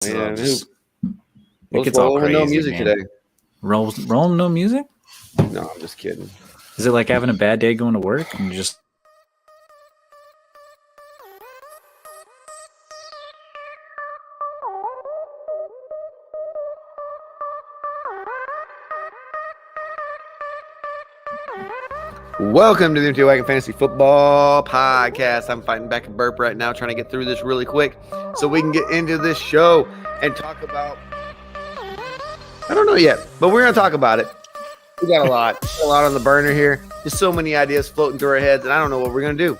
Yeah, it gets all crazy. No music man. today. Rolling no music? No, I'm just kidding. Is it like having a bad day going to work and just? Welcome to the Untitled Chapter Fantasy Football Podcast. I'm fighting back a burp right now, trying to get through this really quick so we can get into this show and talk about. I don't know yet, but we're going to talk about it. We got a lot on the burner here. There's so many ideas floating through our heads, and I don't know what we're going to do.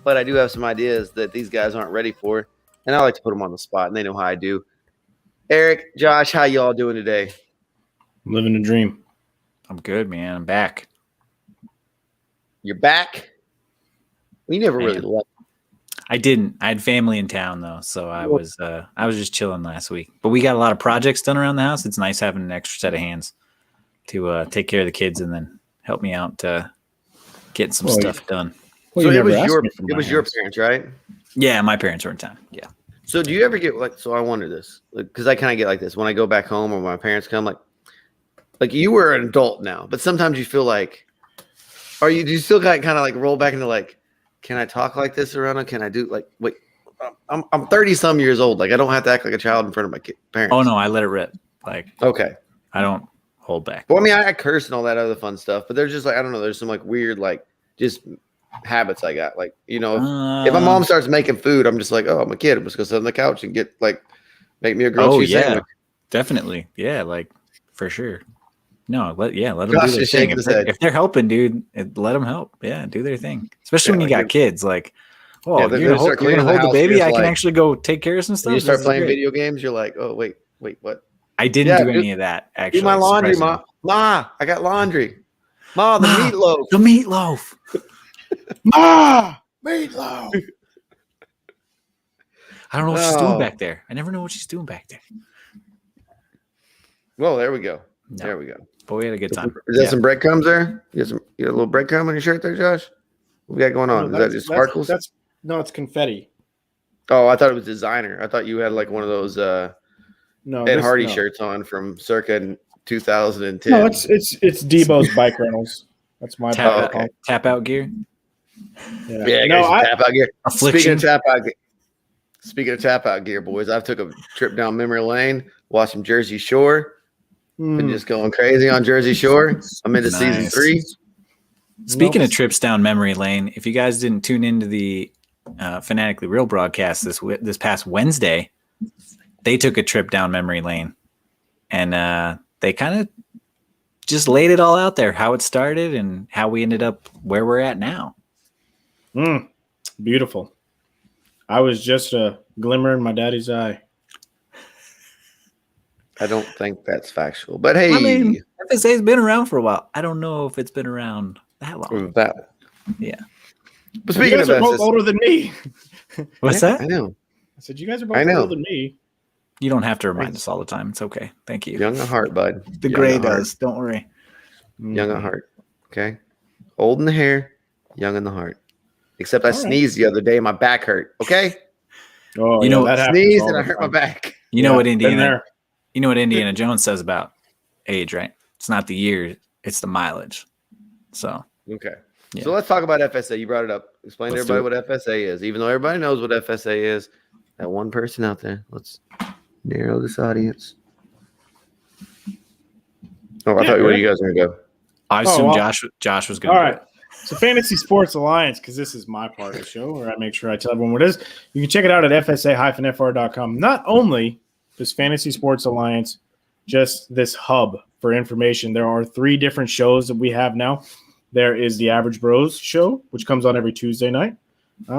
But I do have some ideas that these guys aren't ready for, and I like to put them on the spot, and they know how I do. Eric, Josh, how y'all doing today? Living a dream. I'm good, man. I'm back. You're back? We never really left. I didn't. I had family in town though, so I was just chilling last week. But we got a lot of projects done around the house. It's nice having an extra set of hands to take care of the kids and then help me out getting some stuff done. So it was your parents, right? Yeah, my parents were in town. Yeah. So do you ever get like? So I wonder this because I kind of get like this when I go back home or when my parents come. Like you were an adult now, but sometimes you feel like. Do you still kind of like roll back into like, can I talk like this around them? Can I do like, wait, I'm 30 some years old. Like I don't have to act like a child in front of my parents. Oh no, I let it rip. Like, okay. I don't hold back. Well, I mean, I curse and all that other fun stuff, but there's just like, I don't know. There's some like weird, like just habits I got. Like, you know, if my mom starts making food, I'm just like, oh, I'm a kid. I'm just going to sit on the couch and make me a grilled cheese sandwich. Definitely. Yeah. Like for sure. No, let them do their thing. If they're helping, dude, let them help. Yeah, do their thing. Especially when you got kids. Like, you're gonna hold the baby. I can actually go take care of some stuff. You start playing video games. You're like, oh wait, what? I didn't do any of that. Actually, do my laundry, Ma. Ma, I got laundry. Ma, the meatloaf. The meatloaf. Ma, meatloaf. I don't know what she's doing back there. I never know what she's doing back there. Well, there we go. No. There we go. But we had a good time. Is that some breadcrumbs there? You got a little breadcrumb on your shirt there, Josh? What we got going on? Is that just sparkles? No, it's confetti. Oh, I thought it was designer. I thought you had like one of those Ed Hardy shirts on from circa 2010. No, it's Debo's bike rentals. That's my tap out gear. Yeah, tap out gear. Speaking of tap out gear, boys, I took a trip down memory lane, watched some Jersey Shore. Been just going crazy on Jersey Shore. I'm into season 3. Speaking of trips down memory lane, if you guys didn't tune into the Fanatically Real broadcast this past Wednesday, they took a trip down memory lane, and they kind of just laid it all out there, how it started and how we ended up where we're at now. Beautiful. I was just a glimmer in my daddy's eye. I don't think that's factual, but hey, I mean, FSA's been around for a while. I don't know if it's been around that long. Yeah. But speaking of both older than me. What's that? I know. I said you guys are both older than me. You don't have to remind us all the time. It's okay. Thank you. Young at heart, bud. The gray does. Don't worry. Young at heart. Okay. Old in the hair, young in the heart. Except I sneezed the other day and my back hurt. Okay. Oh, you know, I sneezed and I hurt my back. You know what Indiana Jones says about age, right? It's not the year, it's the mileage. So okay. Yeah. So let's talk about FSA. You brought it up. Explain to everybody what FSA is. Even though everybody knows what FSA is, that one person out there. Let's narrow this audience. Oh, I thought where you guys were gonna go. I assume Josh was going. All right. So Fantasy Sports Alliance, because this is my part of the show, where I make sure I tell everyone what it is. You can check it out at fsa-fr.com. Not only does Fantasy Sports Alliance just this hub for information, there are 3 different shows that we have now. There is the Average Bros show, which comes on every Tuesday night.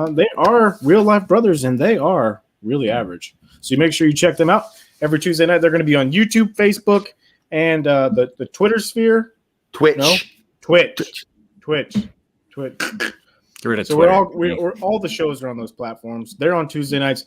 They are real life brothers, and they are really average. So you make sure you check them out every Tuesday night. They're going to be on YouTube, Facebook, and the Twitter sphere. Twitch. Get rid of so Twitter. we're all the shows are on those platforms. They're on Tuesday nights.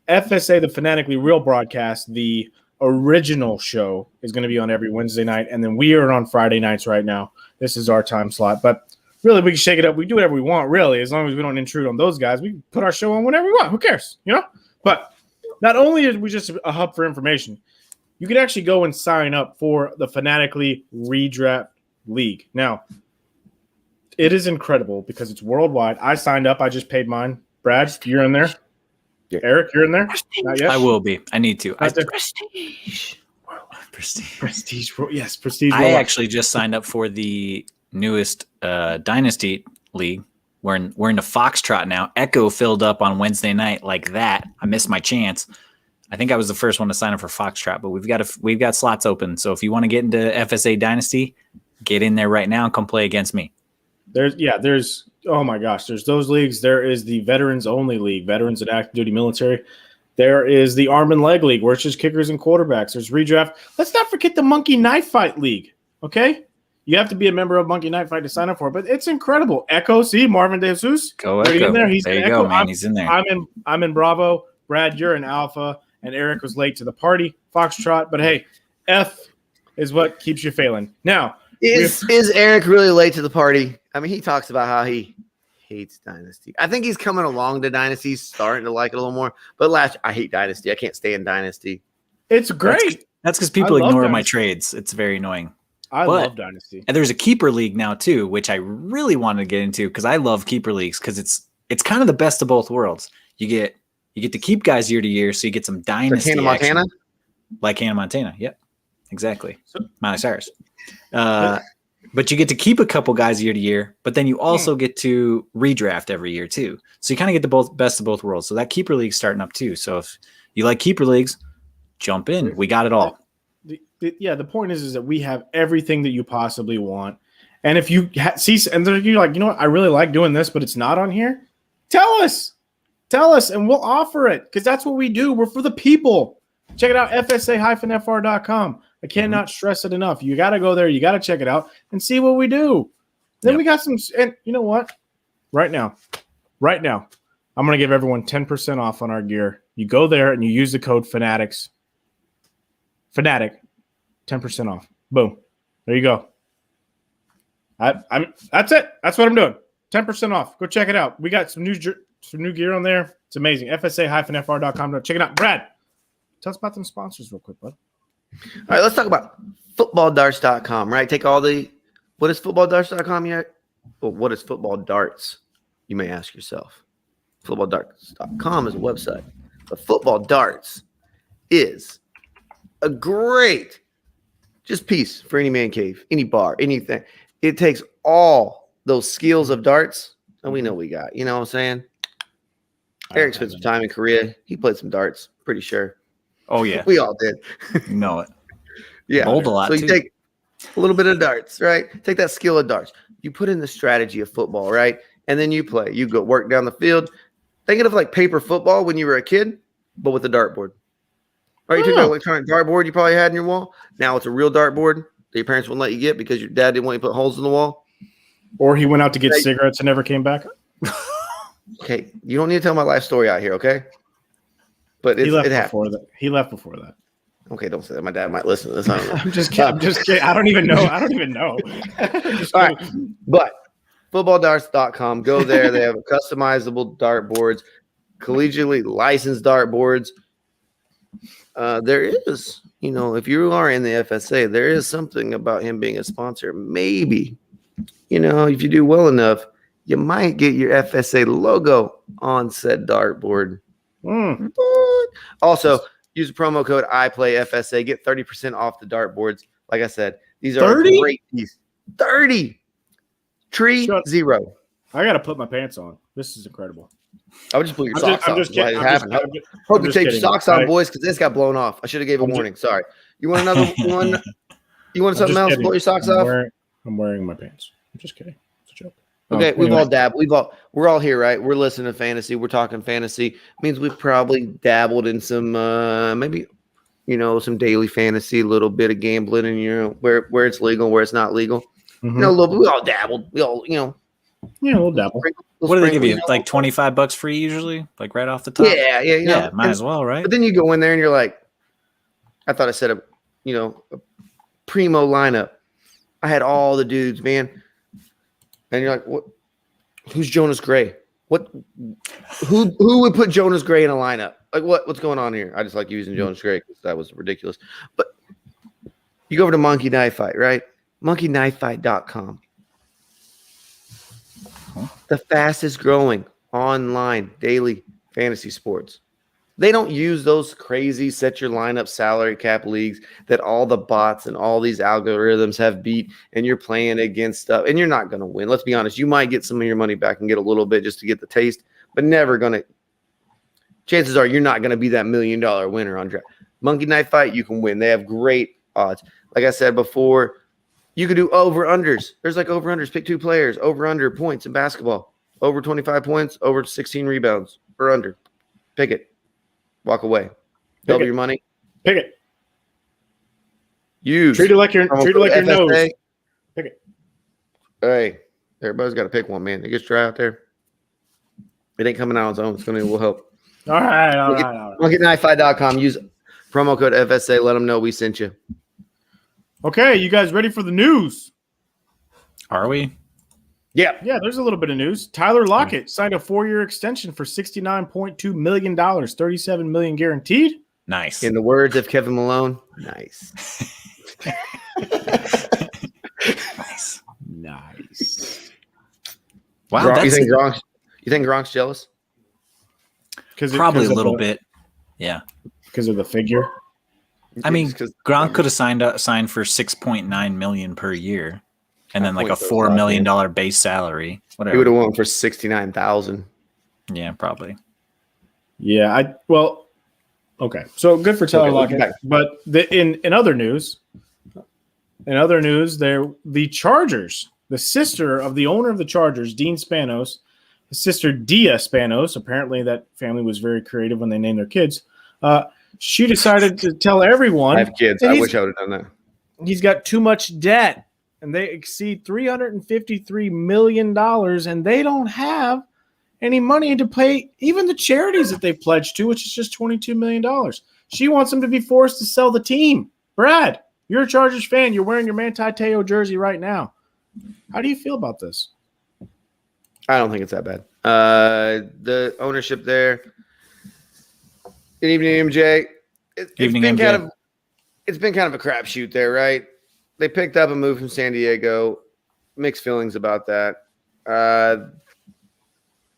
FSA, the Fanatically Real broadcast, the original show is going to be on every Wednesday night, and then we are on Friday nights right now. This is our time slot, but really we can shake it up. We do whatever we want, really, as long as we don't intrude on those guys. We can put our show on whenever we want. Who cares, you know? But not only is we just a hub for information, you can actually go and sign up for the Fanatically Redraft League. Now, it is incredible because it's worldwide. I signed up. I just paid mine. Brad, you're in there. Yeah. Eric, you're in there. Not yet. I will be. I need to. Prestige. Prestige. Yes, Prestige. I actually just signed up for the newest Dynasty League. We're in the Foxtrot now. Echo filled up on Wednesday night like that. I missed my chance. I think I was the first one to sign up for Foxtrot, but we've got slots open. So if you want to get into FSA Dynasty, get in there right now and come play against me. There's oh my gosh, there's those leagues. There is the veterans only league, veterans and active duty military. There is the arm and leg league, where it's just kickers and quarterbacks. There's redraft. Let's not forget the Monkey Knife Fight League. Okay, you have to be a member of Monkey Knife Fight to sign up for it, but it's incredible. Echo, see Marvin De Jesus. Go Echo. In there. He's there you Echo. go, man. He's in there. I'm in Bravo. Brad, you're in Alpha, and Eric was late to the party. Foxtrot, but hey, F is what keeps you failing. Now, is Eric really late to the party? I mean, he talks about how he hates Dynasty. I think he's coming along to Dynasty, starting to like it a little more. But I hate Dynasty. I can't stand Dynasty. It's great. That's because people ignore my trades. It's very annoying. I love Dynasty. And there's a keeper league now too, which I really wanted to get into because I love keeper leagues because it's kind of the best of both worlds. You get to keep guys year to year, so you get some Dynasty Hannah Montana? action. Like Hannah Montana. Yep. Exactly. Miley Cyrus. But you get to keep a couple guys year to year, but then you also get to redraft every year too. So you kind of get the best of both worlds. So that keeper league's starting up too. So if you like keeper leagues, jump in. We got it all. The point is that we have everything that you possibly want. And if you see, and you're like, you know what, I really like doing this, but it's not on here. Tell us, and we'll offer it because that's what we do. We're for the people. Check it out, FSA-FR.com. I cannot stress it enough. You got to go there. You got to check it out and see what we do. Then we got some, and you know what? Right now, I'm going to give everyone 10% off on our gear. You go there and you use the code Fanatics. Fanatic, 10% off. Boom. There you go. That's it. That's what I'm doing. 10% off. Go check it out. We got some new gear on there. It's amazing. FSA-FR.com. Check it out. Brad, tell us about them sponsors real quick, bud. All right, let's talk about footballdarts.com, right? What is footballdarts.com yet? Well, what is football darts? You may ask yourself. Footballdarts.com is a website, but football darts is a great just piece for any man cave, any bar, anything. It takes all those skills of darts, and we know we got. You know what I'm saying? Eric spent some time in Korea. He played some darts, pretty sure. Oh, yeah. We all did. You know it. Yeah. Bowled a lot, so you take a little bit of darts, right? Take that skill of darts. You put in the strategy of football, right? And then you play. You go work down the field. Think of like paper football when you were a kid, but with a dartboard. Right? You took that electronic dartboard you probably had in your wall. Now it's a real dartboard that your parents wouldn't let you get because your dad didn't want you to put holes in the wall. Or he went out to get cigarettes and never came back. Okay. You don't need to tell my life story out here, okay? But it happened. He left before that. Okay, don't say that. My dad might listen to this. I don't know. I'm just kidding. I don't even know. All right. But footballdarts.com. Go there. They have customizable dartboards, collegiately licensed dartboards. There is, if you are in the FSA, there is something about him being a sponsor. Maybe, if you do well enough, you might get your FSA logo on said dartboard. Also, use the promo code IPLAYFSA. Get 30% off the dartboards. Like I said, these are 30? a great piece. 30. Zero. I got to put my pants on. This is incredible. I would just put your socks on. I'm just kidding. Hope you take your socks on, boys, because this got blown off. I should have gave a warning. Sorry. You want another one? You want something else? Blow your socks off? I'm wearing my pants. I'm just kidding. It's a joke. Okay, we've all dabbled. We're all here, right? We're listening to fantasy. We're talking fantasy. It means we've probably dabbled in some maybe some daily fantasy, a little bit of gambling, and where it's legal, where it's not legal. Mm-hmm. A little. We all dabbled. We all we'll dabble. What do they give you? Like $25 free usually, like right off the top. Yeah. Might as well, right? But then you go in there and you're like, I thought I said a primo lineup. I had all the dudes, man. And you're like, what? Who's Jonas Gray? Who would put Jonas Gray in a lineup? Like what's going on here? I just like using Jonas Gray because that was ridiculous. But you go over to Monkey Knife Fight, right? monkeyknifefight.com. The fastest growing online daily fantasy sports. They don't use those crazy set your lineup salary cap leagues that all the bots and all these algorithms have beat, and you're playing against stuff, and you're not going to win. Let's be honest. You might get some of your money back and get a little bit just to get the taste, but never going to. Chances are you're not going to be that $1 million winner on draft. Monkey Knife Fight, you can win. They have great odds. Like I said before, you could do over-unders. There's like over-unders. Pick 2 players. Over-under points in basketball. Over 25 points, over 16 rebounds, or under. Pick it. Walk away. Double your money. Pick it. Use. Treat it like your nose. Pick it. Hey, everybody's got to pick one, man. It gets dry out there. It ain't coming out on its own. It's going to need a little help. All right. MonkeyKnifeFight.com. Use promo code FSA. Let them know we sent you. Okay, you guys ready for the news? Are we? Yeah. Yeah, there's a little bit of news. Tyler Lockett signed a 4-year extension for $69.2 million, $37 million guaranteed. Nice. In the words of Kevin Malone, nice. Nice. Wow. You think Gronk's jealous? Probably a little bit. Yeah. Because of the figure. I mean, Gronk could have signed for $6.9 million per year. And then like a $4 million base salary. Whatever. He would have won for $69,000. Yeah, probably. Yeah, okay. So good for Tyler Lockett. But in other news, the Chargers, the sister of the owner of the Chargers, Dean Spanos, his sister Dia Spanos, apparently that family was very creative when they named their kids. She decided to tell everyone. I have kids. I wish I would have done that. He's got too much debt. And they exceed $353 million, and they don't have any money to pay even the charities that they pledged to, which is just $22 million. She wants them to be forced to sell the team. Brad, you're a Chargers fan. You're wearing your Manti Te'o jersey right now. How do you feel about this? I don't think it's that bad. The ownership there. Good evening, MJ. It's been kind of a crapshoot there, right? They picked up a move from San Diego. Mixed feelings about that.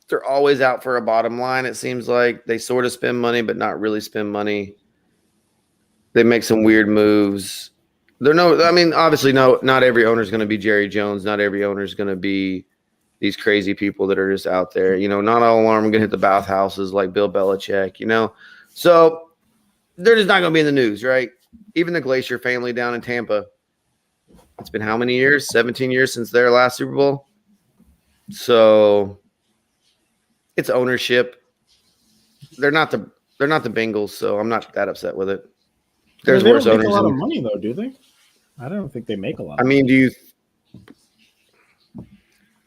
They're always out for a bottom line, it seems like. They sort of spend money, but not really spend money. They make some weird moves. Obviously, not every owner is going to be Jerry Jones. Not every owner is going to be these crazy people that are just out there. Not all of them are going to hit the bathhouses like Bill Belichick, So they're just not going to be in the news, right? Even the Glacier family down in Tampa. It's been how many years? 17 years since their last Super Bowl. So it's ownership. They're not the Bengals, so I'm not that upset with it. There's worse owners. They don't make a lot of money though, do they? I don't think they make a lot.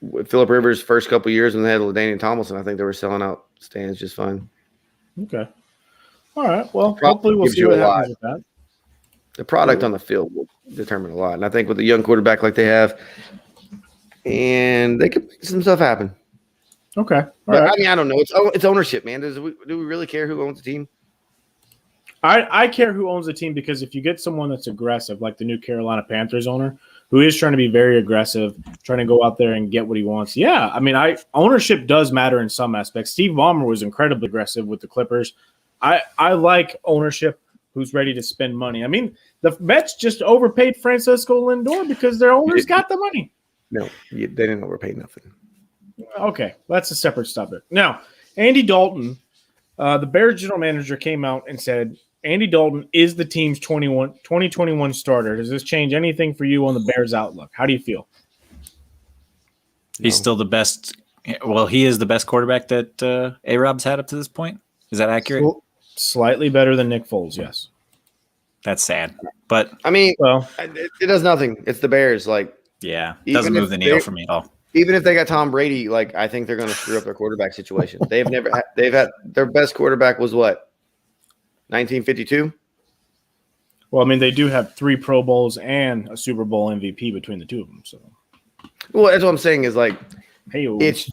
With Phillip Rivers' first couple of years when they had LaDainian Tomlinson, I think they were selling out stands just fine. Okay. All right. Well, hopefully we'll see what happens with that. The product on the field will determine a lot. And I think with a young quarterback like they have, and they can make some stuff happen. Okay. All right. I don't know. It's ownership, man. Do we really care who owns the team? I care who owns the team because if you get someone that's aggressive, like the new Carolina Panthers owner, who is trying to be very aggressive, trying to go out there and get what he wants. Yeah, ownership does matter in some aspects. Steve Ballmer was incredibly aggressive with the Clippers. I like ownership who's ready to spend money. The Mets just overpaid Francisco Lindor because their owners got the money. No, they didn't overpay nothing. Okay, that's a separate topic. Now, Andy Dalton, the Bears general manager, came out and said Andy Dalton is the team's 2021 starter. Does this change anything for you on the Bears' outlook? How do you feel? He's still the best. Well, he is the best quarterback that A-Rob's had up to this point. Is that accurate? Slightly better than Nick Foles, yes. That's sad. But it does nothing. It's the Bears. Yeah, it doesn't move the needle for me at all. Even if they got Tom Brady, I think they're going to screw up their quarterback situation. They've had their best quarterback was what? 1952? Well, they do have 3 Pro Bowls and a Super Bowl MVP between the two of them. So, well, that's what I'm saying is hey, it's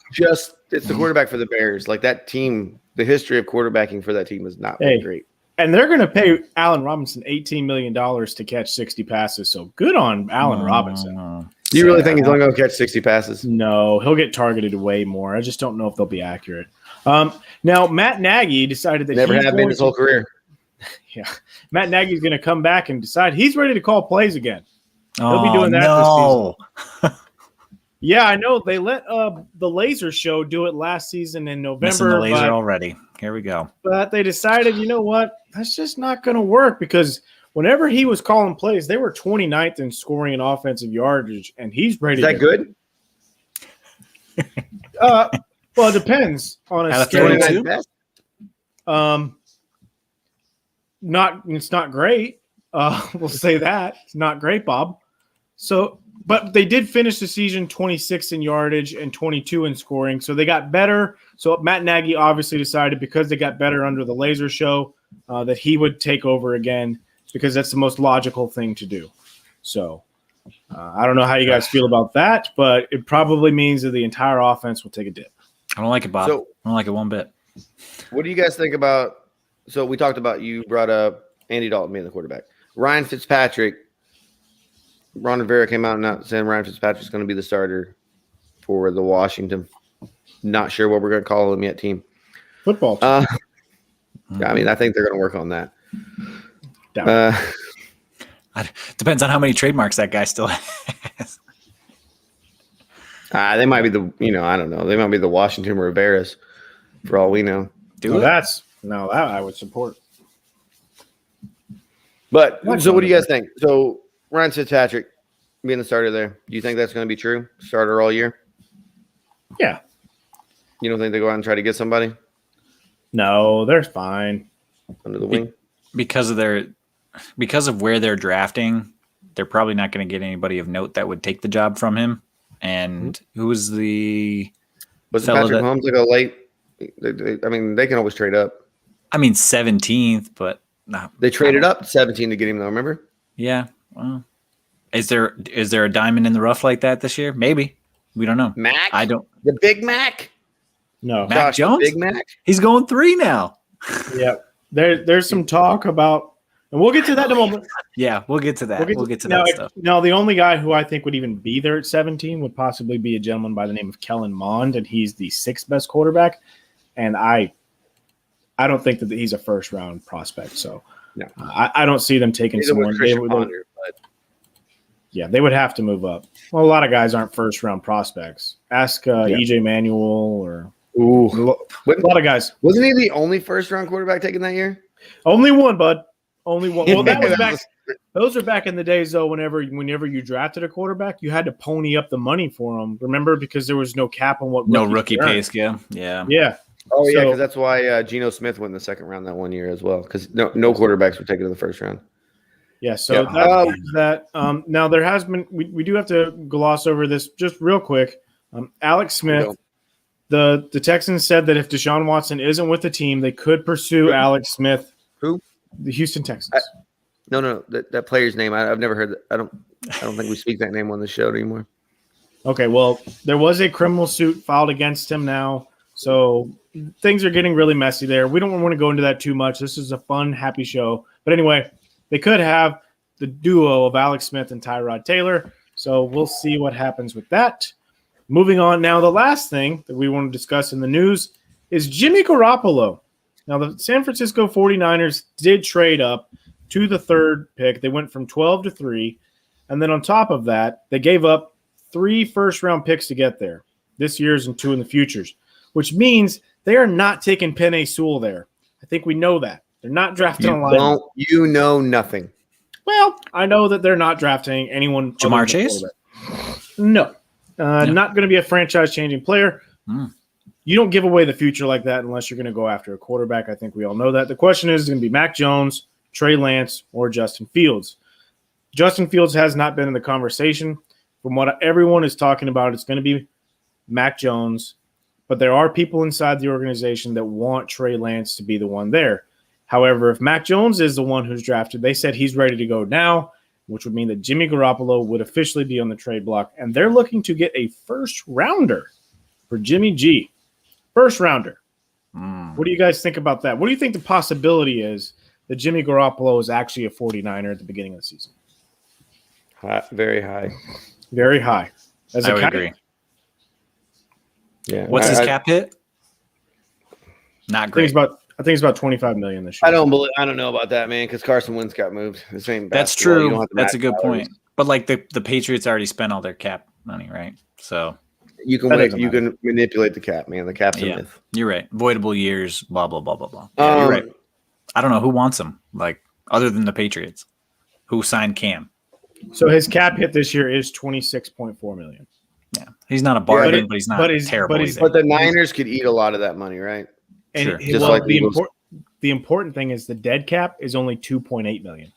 the quarterback for the Bears. That team the history of quarterbacking for that team has not been great. And they're going to pay Allen Robinson $18 million to catch 60 passes. So good on Allen Robinson. Do you really think he's only going to catch 60 passes? No, he'll get targeted way more. I just don't know if they'll be accurate. Now, Matt Nagy decided that never have been his whole career. Yeah, Matt Nagy's going to come back and decide he's ready to call plays again. He'll be doing that this season. Yeah, I know. They let the Laser Show do it last season in November. Missing the laser already. Here we go. But they decided, you know what? That's just not going to work because whenever he was calling plays, they were 29th in scoring and offensive yardage, and he's ready. Is that good? Well, it depends on a scale. It's not great. We'll say that. It's not great, Bob. So, but they did finish the season 26 in yardage and 22 in scoring. So they got better. So Matt Nagy obviously decided because they got better under the Laser Show that he would take over again because that's the most logical thing to do. So I don't know how you guys feel about that, but it probably means that the entire offense will take a dip. I don't like it, Bob. I don't like it one bit. What do you guys think about – so we talked about you brought up Andy Dalton being the quarterback. Ryan Fitzpatrick – Ron Rivera came out and saying Ryan Fitzpatrick's going to be the starter for the Washington. Not sure what we're going to call him yet, team. Football team. I mean, I think they're going to work on that. Depends on how many trademarks that guy still has. They might be I don't know. They might be the Washington Riveras for all we know. That I would support. But so what do you guys think? So Ryan Fitzpatrick being the starter there, do you think that's going to be true? Starter all year? Yeah. You don't think they go out and try to get somebody? No, they're fine. Under the wing? Because of where they're drafting, they're probably not going to get anybody of note that would take the job from him. And who was the Was Patrick Mahomes like a late? I mean, they can always trade up. I mean, 17th, but they traded up 17 to get him though. Remember? Yeah. Well, is there a diamond in the rough like that this year? Maybe. We don't know. Mac? I don't. The Big Mac? No. Mac Jones? Big Mac? He's going 3 now. Yep. There's some talk about, and we'll get to that in a moment. Yeah, we'll get to that. We'll get to that stuff. Now, the only guy who I think would even be there at 17 would possibly be a gentleman by the name of Kellen Mond, and he's the 6th best quarterback. And I don't think that he's a first-round prospect. So no. I don't see them taking someone. Yeah, they would have to move up. Well, a lot of guys aren't first-round prospects. Ask EJ Manuel or a lot of guys. Wasn't he the only first-round quarterback taken that year? Only one, bud. Only one. Well, that was back. Those are back in the days, though. Whenever you drafted a quarterback, you had to pony up the money for them. Remember, because there was no cap on what rookie pay scale. Yeah. Oh yeah, because that's why Geno Smith went in the second round that one year as well. Because no quarterbacks were taken in the first round. Yeah. So that. Now there has been. We do have to gloss over this just real quick. Alex Smith. The Texans said that if Deshaun Watson isn't with the team, they could pursue Alex Smith. Who? The Houston Texans. No. That player's name. I've never heard that. I don't think we speak that name on the show anymore. Okay. Well, there was a criminal suit filed against him now. So things are getting really messy there. We don't want to go into that too much. This is a fun, happy show. But anyway, they could have the duo of Alex Smith and Tyrod Taylor. So we'll see what happens with that. Moving on now, the last thing that we want to discuss in the news is Jimmy Garoppolo. Now, the San Francisco 49ers did trade up to the 3rd pick. They went from 12 to 3. And then on top of that, they gave up 3 first-round picks to get there. This year's and 2 in the futures, which means they are not taking Penei Sewell there. I think we know that. They're not drafting a linebacker. You know nothing. Well, I know that they're not drafting anyone. Jamar Chase? No. Not going to be a franchise-changing player. You don't give away the future like that unless you're going to go after a quarterback. I think we all know that. The question is going to be Mac Jones, Trey Lance, or Justin Fields. Justin Fields has not been in the conversation. From what everyone is talking about, it's going to be Mac Jones. But there are people inside the organization that want Trey Lance to be the one there. However, if Mac Jones is the one who's drafted, they said he's ready to go now, which would mean that Jimmy Garoppolo would officially be on the trade block. And they're looking to get a first-rounder for Jimmy G. First-rounder. What do you guys think about that? What do you think the possibility is that Jimmy Garoppolo is actually a 49er at the beginning of the season? High, very high. Very high. I would agree. Yeah. What's his cap hit? Not great. I think it's about $25 million this year. I don't know about that, man, because Carson Wentz got moved. This ain't That's basketball. You don't true. have to That's a match good salaries. point. But like the Patriots already spent all their cap money, right? So You can can manipulate the cap, man. The cap's a myth. you're right. Voidable years, blah blah blah blah blah. Yeah, you're right. I don't know who wants him, like other than the Patriots, who signed Cam. So his cap hit this year is $26.4 million. Yeah, he's not a bargain, but he's not terrible. But the Niners could eat a lot of that money, right? And Sure. Just like the important thing is the dead cap is only $2.8 million.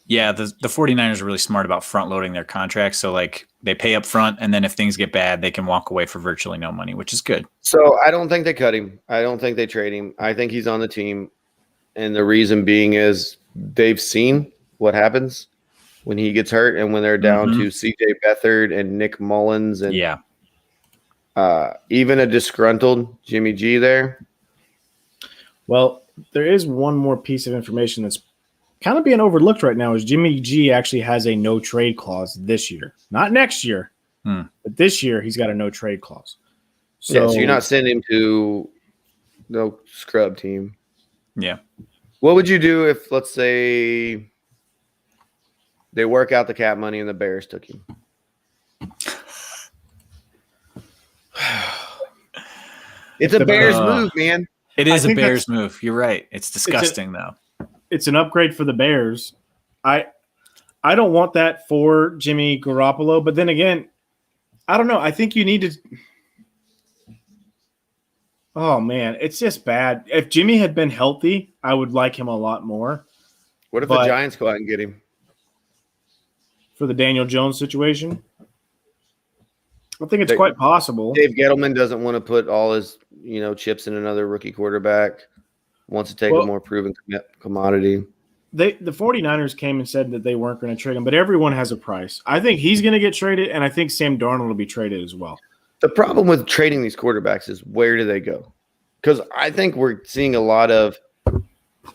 Yeah, the 49ers are really smart about front loading their contracts. So like they pay up front, and then if things get bad, they can walk away for virtually no money, which is good. So I don't think they cut him. I don't think they trade him. I think he's on the team. And the reason being is they've seen what happens when he gets hurt and when they're down to CJ Beathard and Nick Mullins and even a disgruntled Jimmy G there. Well, there is one more piece of information that's kind of being overlooked right now is Jimmy G actually has a no trade clause this year. Not next year, but this year he's got a no trade clause. So you're not sending him to no scrub team. Yeah. What would you do if, let's say, they work out the cap money and the Bears took him? It's a Bears move, man. It is a Bears move. You're right. It's disgusting, though. It's an upgrade for the Bears. I don't want that for Jimmy Garoppolo, but then again, I don't know. I think you need to. Oh man, it's just bad. If Jimmy had been healthy, I would like him a lot more. What if the Giants go out and get him for the Daniel Jones situation? I think it's quite possible. Dave Gettleman doesn't want to put all his, chips in another rookie quarterback. Wants to take a more proven commodity. The 49ers came and said that they weren't going to trade him, but everyone has a price. I think he's going to get traded, and I think Sam Darnold will be traded as well. The problem with trading these quarterbacks is where do they go? Because I think we're seeing a lot of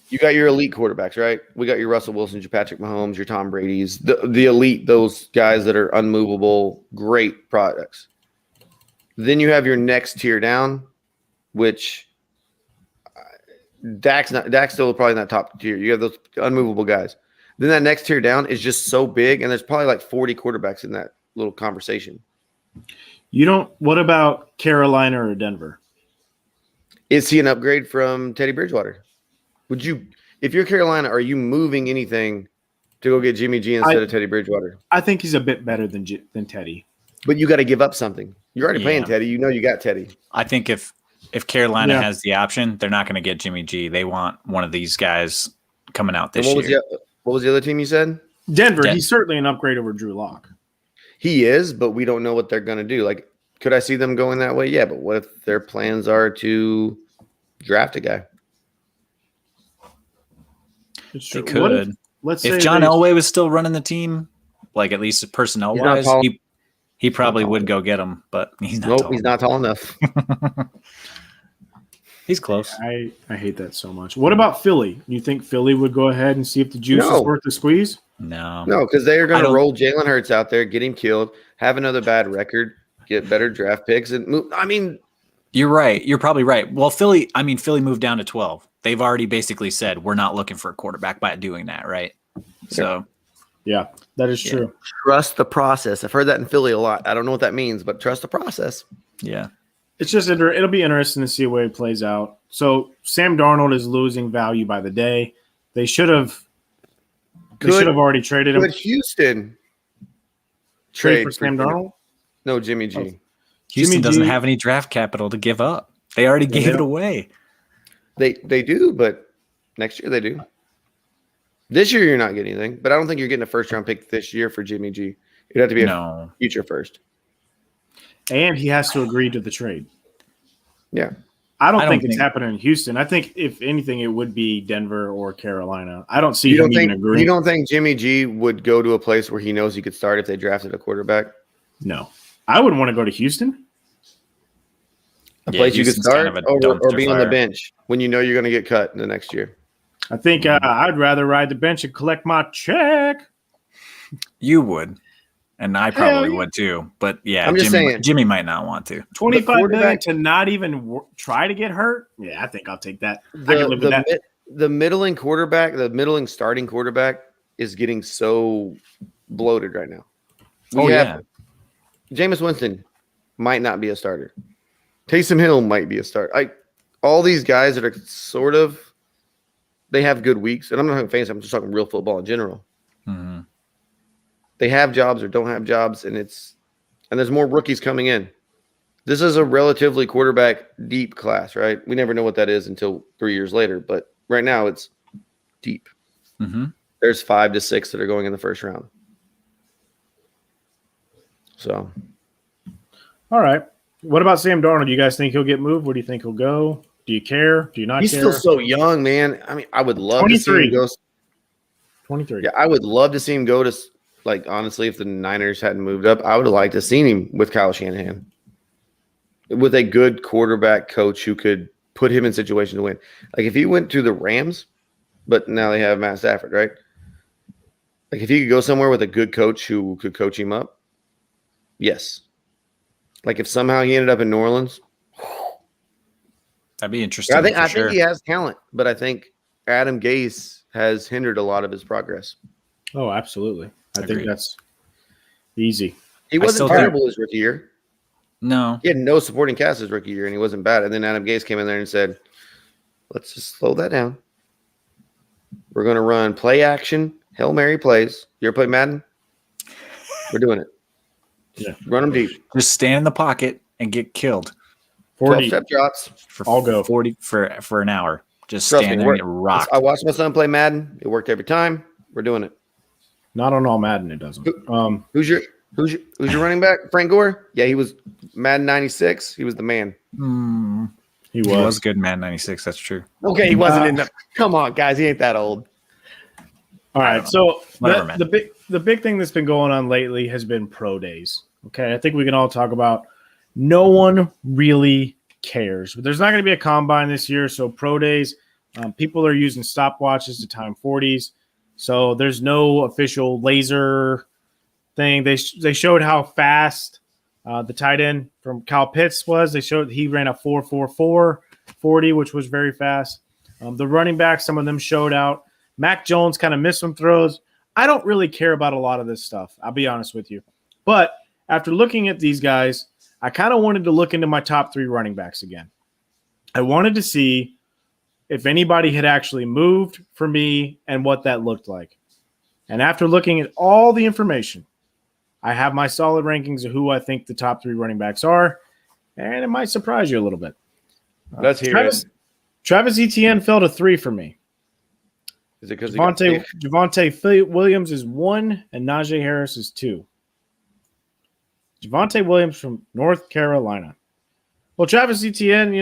you got your elite quarterbacks, right? We got your Russell Wilsons, your Patrick Mahomes, your Tom Brady's, the elite, those guys that are unmovable, great products. Then you have your next tier down, which Dak's still probably not top tier. You have those unmovable guys. Then that next tier down is just so big, and there's probably like 40 quarterbacks in that little conversation. What about Carolina or Denver? Is he an upgrade from Teddy Bridgewater? If you're Carolina, are you moving anything to go get Jimmy G instead of Teddy Bridgewater? I think he's a bit better than Teddy. But you got to give up something. You're already playing Teddy. You got Teddy. I think if Carolina has the option, they're not going to get Jimmy G. They want one of these guys coming out this year. What was the other team you said? Denver. He's certainly an upgrade over Drew Lock. He is, but we don't know what they're going to do. Like, could I see them going that way? Yeah, but what if their plans are to draft a guy? They could. If John Elway was still running the team, like at least personnel-wise, he probably would go get him, but he's not. He's not tall enough. He's close. I hate that so much. What about Philly? You think Philly would go ahead and see if the juice is worth the squeeze? No, because they are going to roll Jalen Hurts out there, get him killed, have another bad record, get better draft picks, and move. I mean, you're right. You're probably right. Well, Philly moved down to 12. They've already basically said we're not looking for a quarterback by doing that, right? So, yeah, that is true. Trust the process. I've heard that in Philly a lot. I don't know what that means, but trust the process. Yeah. It's just it'll be interesting to see where it plays out. So Sam Darnold is losing value by the day. They should have already traded him. Could Houston trade for Sam Darnold? No, Jimmy G. Houston doesn't have any draft capital to give up. They already gave it away. They do, but next year they do. This year you're not getting anything, but I don't think you're getting a first-round pick this year for Jimmy G. It'd have to be a future first. And he has to agree to the trade. Yeah. I don't think it's happening in Houston. I think, if anything, it would be Denver or Carolina. I don't see him even agreeing. You don't think Jimmy G would go to a place where he knows he could start if they drafted a quarterback? No. I wouldn't want to go to Houston. A place you could Houston's start kind of a or dumpster be on the fire. bench when you know you're going to get cut in the next year. I think I'd rather ride the bench and collect my check. You would, and I Hell probably yeah. would too. But yeah, I'm just saying. Jimmy might not want to. 25 million to not even try to get hurt. Yeah, I think I'll take that. I can live with that. The middling quarterback, the middling starting quarterback is getting so bloated right now. Jameis Winston might not be a starter. Taysom Hill might be a starter. All these guys that are sort of, they have good weeks. And I'm not talking fantasy, I'm just talking real football in general. Mm-hmm. They have jobs or don't have jobs, and there's more rookies coming in. This is a relatively quarterback deep class, right? We never know what that is until 3 years later, but right now it's deep. Mm-hmm. There's 5 to 6 that are going in the first round. So, all right. What about Sam Darnold? Do you guys think he'll get moved? Where do you think he'll go? Do you care? Do you not he's care? still so young, man. I mean, I would love 23. to see him go. 23. Yeah, I would love to see him go to, honestly, if the Niners hadn't moved up, I would have liked to seen him with Kyle Shanahan. With a good quarterback coach who could put him in situations to win. Like if he went to the Rams, but now they have Matt Stafford, right? Like if he could go somewhere with a good coach who could coach him up, yes. Like if somehow he ended up in New Orleans, that'd be interesting. I think he has talent, but I think Adam Gase has hindered a lot of his progress. Oh, absolutely. I Agreed. think that's easy. He wasn't terrible his rookie year. No. He had no supporting cast his rookie year, and he wasn't bad. And then Adam Gase came in there and said, let's just slow that down. We're going to run play action, Hail Mary plays. You ever play Madden? We're doing it. Yeah. Run them deep. Just stand in the pocket and get killed. 40 12-step drops. I'll go 40 for an hour. Just stand there and get rocked. I watched my son play Madden. It worked every time. We're doing it. Not on all Madden, it doesn't. Who's your running back? Frank Gore? Yeah, he was Madden 96. He was the man. He was good in Madden 96. That's true. Okay, he wasn't in the. Come on, guys, he ain't that old. All right, so Whatever, the big thing that's been going on lately has been pro days. Okay, I think we can all talk about. No one really cares. But there's not going to be a combine this year, so pro days, people are using stopwatches to time 40s. So there's no official laser thing. They showed how fast the tight end from Kyle Pitts was. They showed he ran a 4.44 40, which was very fast. The running backs, some of them showed out. Mac Jones kind of missed some throws. I don't really care about a lot of this stuff. I'll be honest with you. But after looking at these guys, I kind of wanted to look into my top 3 running backs again. I wanted to see if anybody had actually moved for me and what that looked like. And after looking at all the information, I have my solid rankings of who I think the top 3 running backs are, and it might surprise you a little bit. Let's hear it. Travis Etienne fell to 3 for me. Is it because Javonte Williams is 1 and Najee Harris is 2. Javonte Williams from North Carolina. Well, Travis Etienne,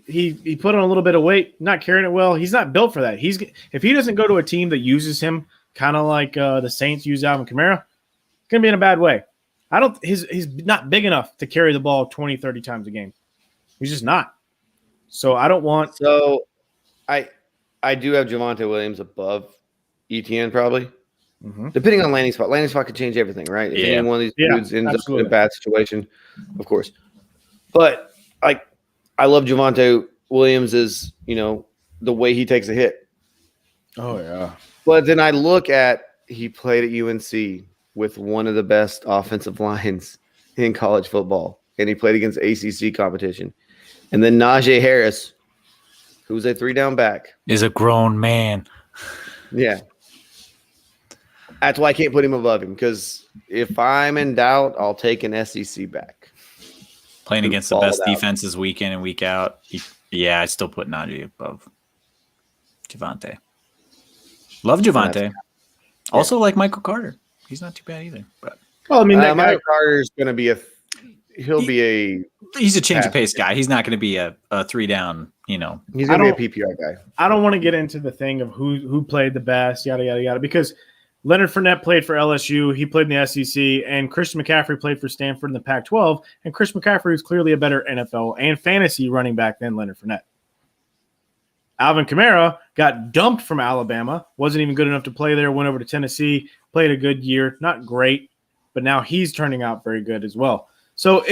he put on a little bit of weight, not carrying it well. He's not built for that. If he doesn't go to a team that uses him, kind of like the Saints use Alvin Kamara, it's going to be in a bad way. He's not big enough to carry the ball 20, 30 times a game. He's just not. So I don't want. So I do have Javonte Williams above Etienne probably. Mm-hmm. Depending on landing spot. Landing spot could change everything, right? If any one of these dudes ends up in a bad situation, of course. But I love Javonte Williams as, the way he takes a hit. Oh, yeah. But then I look at he played at UNC with one of the best offensive lines in college football, and he played against ACC competition. And then Najee Harris, who's a 3-down back, is a grown man. Yeah. That's why I can't put him above him, because if I'm in doubt, I'll take an SEC back. Playing against the best defenses week in and week out. I still put Najee above Javonte. Love Javonte. Also like Michael Carter. He's not too bad either. But Michael Carter's going to be he's a change of pace guy. He's not going to be a 3-down, He's going to be a PPR guy. I don't want to get into the thing of who played the best, yada, yada, yada, because Leonard Fournette played for LSU. He played in the SEC, and Christian McCaffrey played for Stanford in the Pac-12. And Christian McCaffrey was clearly a better NFL and fantasy running back than Leonard Fournette. Alvin Kamara got dumped from Alabama, wasn't even good enough to play there, went over to Tennessee, played a good year, not great, but now he's turning out very good as well. So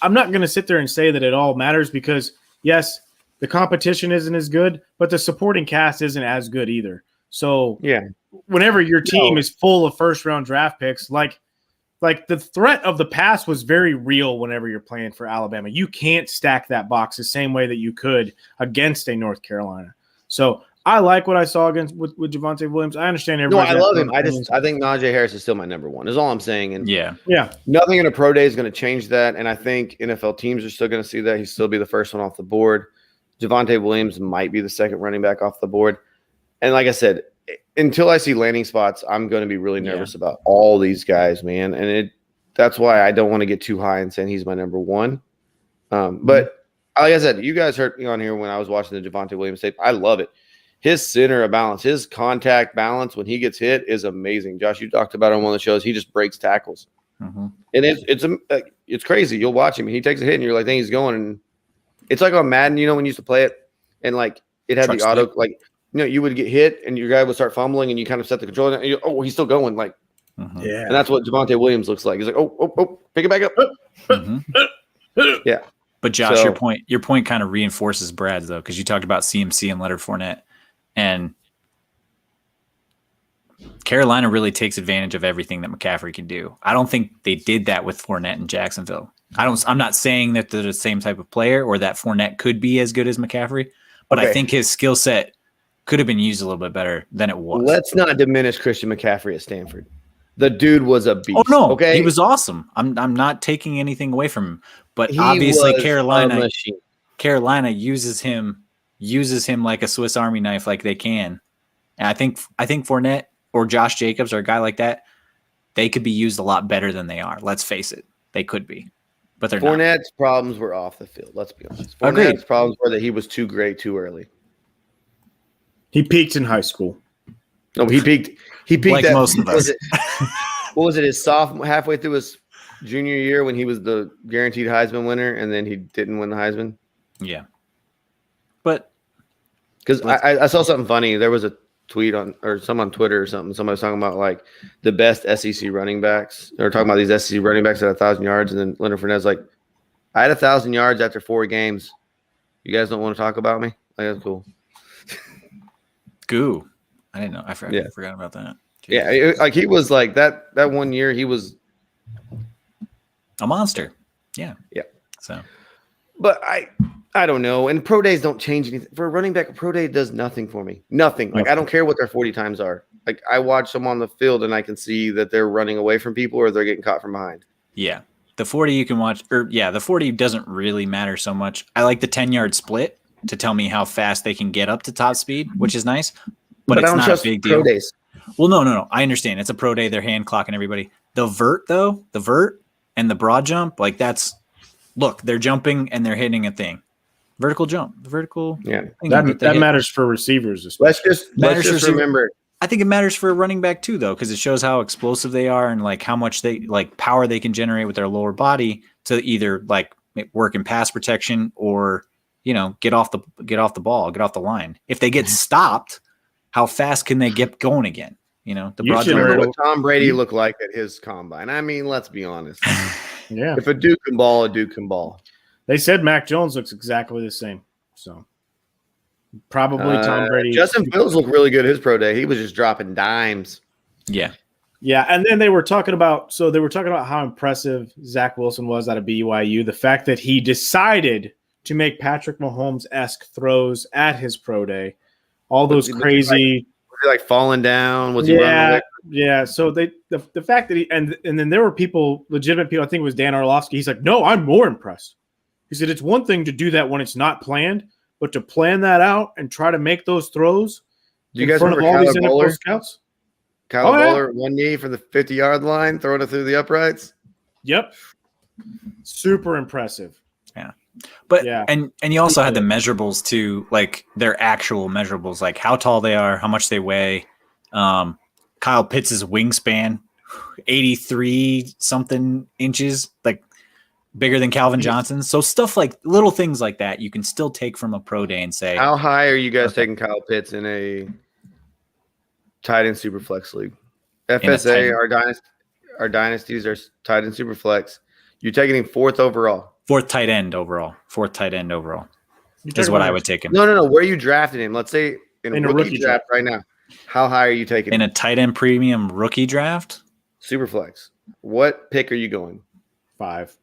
I'm not going to sit there and say that it all matters because, yes, the competition isn't as good, but the supporting cast isn't as good either. So Yeah. whenever your team is full of first-round draft picks, like the threat of the pass was very real whenever you're playing for Alabama. You can't stack that box the same way that you could against a North Carolina. So I like what I saw against with Javonte Williams. I understand everybody. No, I love him. I think Najee Harris is still my number one. Is all I'm saying. And Yeah. nothing in a pro day is going to change that. And I think NFL teams are still going to see that. He'll still be the first one off the board. Javonte Williams might be the second running back off the board. And like I said, until I see landing spots, I'm going to be really nervous about all these guys, man. And that's why I don't want to get too high and saying he's my number one. But like I said, you guys heard me on here when I was watching the Javonte Williams tape. I love it. His center of balance, his contact balance when he gets hit is amazing. Josh, you talked about it on one of the shows. He just breaks tackles. Mm-hmm. And it's crazy. You'll watch him. He takes a hit and you're like, dang, he's going. And it's like on Madden, when you used to play it and like it had the auto, like, you would get hit and your guy would start fumbling and you kind of set the control and he's still going. Like, yeah. And that's what Javonte Williams looks like. He's like, pick it back up. Yeah. But Josh, your point kind of reinforces Brad's though, because you talked about CMC and Leonard Fournette, and Carolina really takes advantage of everything that McCaffrey can do. I don't think they did that with Fournette in Jacksonville. I'm not saying that they're the same type of player or that Fournette could be as good as McCaffrey, but I think his skill set could have been used a little bit better than it was. Let's not diminish Christian McCaffrey at Stanford. The dude was a beast. Oh no, okay, he was awesome. I'm not taking anything away from him, but obviously Carolina uses him like a Swiss Army knife, like they can. And I think Fournette or Josh Jacobs or a guy like that, they could be used a lot better than they are. Let's face it, they could be, but they're not. Fournette's problems were off the field. Let's be honest. Fournette's problems were that he was too great too early. He peaked in high school. No, he peaked. He peaked like most of us. What was it? His halfway through his junior year when he was the guaranteed Heisman winner, and then he didn't win the Heisman. Yeah, but because I saw something funny. There was a tweet on Twitter or something. Somebody was talking about like the best SEC running backs. They were talking about these SEC running backs at 1,000 yards, and then Leonard Fournette's like, "I had 1,000 yards after 4 games. You guys don't want to talk about me? Like, that's cool." Goo. I didn't know. I forgot about that. Jeez. Yeah, he was like that 1 year. He was a monster. Yeah. So, but I don't know. And pro days don't change anything for a running back. A pro day does nothing for me. Nothing. Like I don't care what their 40 times are. Like I watch them on the field and I can see that they're running away from people or they're getting caught from behind. Yeah, the 40 you can watch, the 40 doesn't really matter so much. I like the 10-yard split to tell me how fast they can get up to top speed, which is nice. But it's not a big deal. Pro days. Well, no. I understand. It's a pro day. They're hand clocking everybody. The vert and the broad jump, like they're jumping and they're hitting a thing. Vertical jump. The vertical. Yeah. That matters for receivers. Especially. Let's just remember. I think it matters for a running back too, though, because it shows how explosive they are and like how much power they can generate with their lower body to either like work in pass protection or, get off the ball, get off the line. If they get stopped, how fast can they get going again? The broad jump. What Tom Brady looked like at his combine. I mean, let's be honest. Yeah. If a dude can ball, a dude can ball. They said Mac Jones looks exactly the same. So probably Tom Brady. Justin Fields looked really good his pro day. He was just dropping dimes. Yeah. Yeah. And then they were talking about how impressive Zach Wilson was out of BYU. The fact that he decided to make Patrick Mahomes-esque throws at his pro day. All those crazy. Was he like falling down? Was he running away? Yeah. So the fact that and then there were legitimate people. I think it was Dan Orlovsky. He's like, no, I'm more impressed. He said it's one thing to do that when it's not planned, but to plan that out and try to make those throws in front of all these NFL scouts. Kyler Bowler, one knee from the 50-yard line, throwing it through the uprights. Yep. Super impressive. Yeah. But and you also had the measurables too, like their actual measurables, like how tall they are, how much they weigh. Kyle Pitts' wingspan, 83 something inches, like bigger than Calvin Johnson. So stuff like little things like that you can still take from a pro day and say, how high are you guys taking Kyle Pitts in a tight end super flex league? FSA, our dynasties are tight end super flex. You're taking him fourth tight end overall is what I would take him. No. Where are you drafting him? Let's say in a rookie draft right now. How high are you taking in him? A tight end premium rookie draft? Super flex. What pick are you going? 5.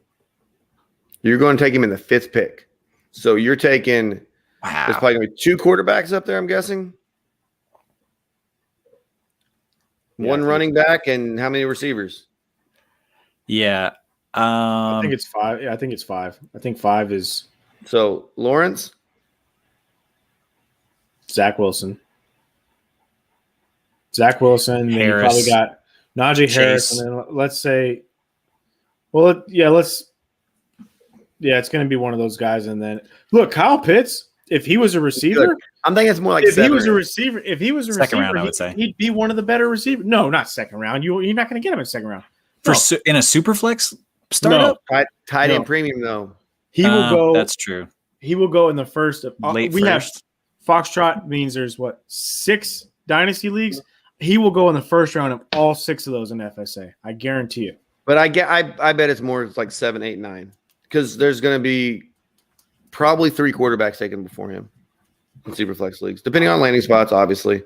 You're going to take him in the 5th pick. So you're taking there's probably going to be 2 quarterbacks up there, I'm guessing. Yeah, 1 running back and how many receivers? Yeah. I think it's 5. Yeah, I think it's 5. I think 5 is So Lawrence, Zach Wilson. Then you probably got Najee Harris, and then let's say, it's going to be one of those guys. And then look, Kyle Pitts, if he was a receiver, I'm thinking it's more like if he was a receiver, second round, I would say he'd be one of the better receivers. No, not second round. You're not going to get him in second round in a super flex startup. Tight end premium though. He will go. That's true. He will go in the first. Late we first. have Foxtrot means there's 6 dynasty leagues. He will go in the first round of all 6 of those in FSA. I guarantee you. But I bet it's more like 7, 8, 9 because there's going to be probably 3 quarterbacks taken before him in Superflex leagues, depending on landing spots, obviously.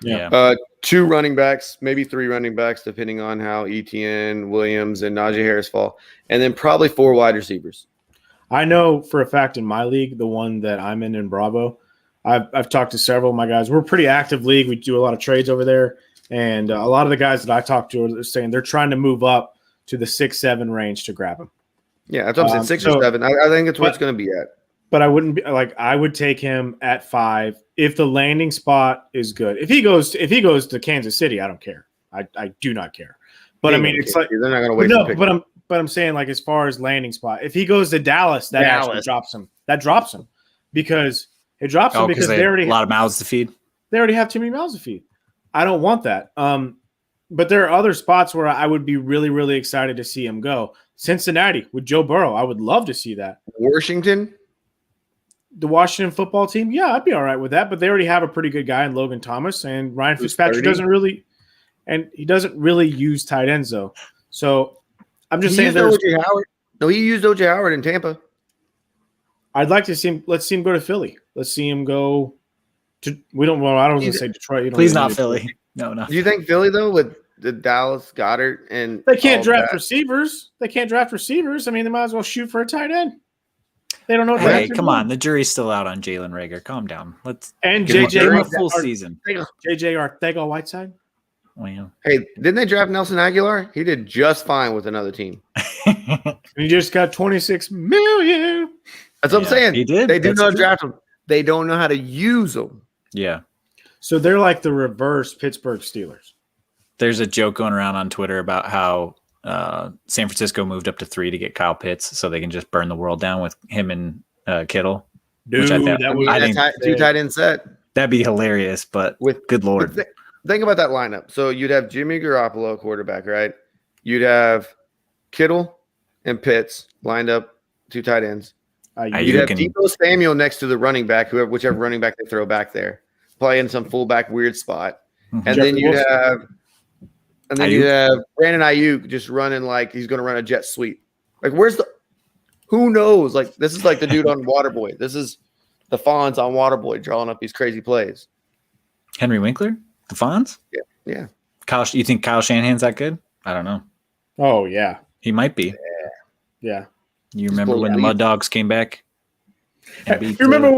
Yeah. 2 running backs, maybe 3 running backs, depending on how ETN, Williams, and Najee Harris fall, and then probably 4 wide receivers. I know for a fact in my league, the one that I'm in Bravo, I've talked to several of my guys. We're a pretty active league. We do a lot of trades over there. And a lot of the guys that I talk to are saying they're trying to move up to the 6-7 range to grab them. Yeah, that's what I'm saying. 6 or 7. I think it's where it's going to be at. But I wouldn't be like I would take him at 5 if the landing spot is good. If he goes to Kansas City, I don't care. I do not care. But I mean, it's like they're not going to waste. No, but I'm saying like as far as landing spot, if he goes to Dallas, actually drops him. That drops him because it drops him because they already have a lot of mouths to feed. They already have too many mouths to feed. I don't want that. But there are other spots where I would be really, really excited to see him go. Cincinnati with Joe Burrow, I would love to see that. Washington, the Washington football team, yeah, I'd be all right with that. But they already have a pretty good guy in Logan Thomas, and Ryan Fitzpatrick doesn't really use tight ends though. So I'm just saying, O.J. Howard. No, he used O.J. Howard in Tampa. I'd like to see him. Let's see him go to Philly. Let's see him go to. I don't want to say Detroit. Please not Philly. No. Do you think Philly though with the Dallas Goddard and they can't draft receivers? They can't draft receivers. I mean, they might as well shoot for a tight end. They don't know. Hey, come on! The jury's still out on Jalen Reagor. Calm down. Let's JJ a full season. JJ Arcega-Whiteside. Well, hey, didn't they draft Nelson Aguilar? He did just fine with another team. He just got $26 million. That's what I'm saying. He did. They do not draft him. They don't know how to use them. Yeah. So they're like the reverse Pittsburgh Steelers. There's a joke going around on Twitter about how San Francisco moved up to 3 to get Kyle Pitts so they can just burn the world down with him and Kittle. Dude, I think 2 tight end set. That'd be hilarious, but good Lord. Think about that lineup. So you'd have Jimmy Garoppolo, quarterback, right? You'd have Kittle and Pitts lined up, 2 tight ends. You'd have Deebo Samuel next to the running back, whichever running back they throw back there, playing some fullback weird spot. Mm-hmm. And then you'd have Brandon Ayuk just running like he's going to run a jet sweep. Like who knows? Like this is like the dude on Waterboy. This is the Fonz on Waterboy drawing up these crazy plays. Henry Winkler, the Fonz. Yeah. Kyle, you think Kyle Shanahan's that good? I don't know. Oh yeah, he might be. Yeah. You remember when the Mud Dogs came back? You remember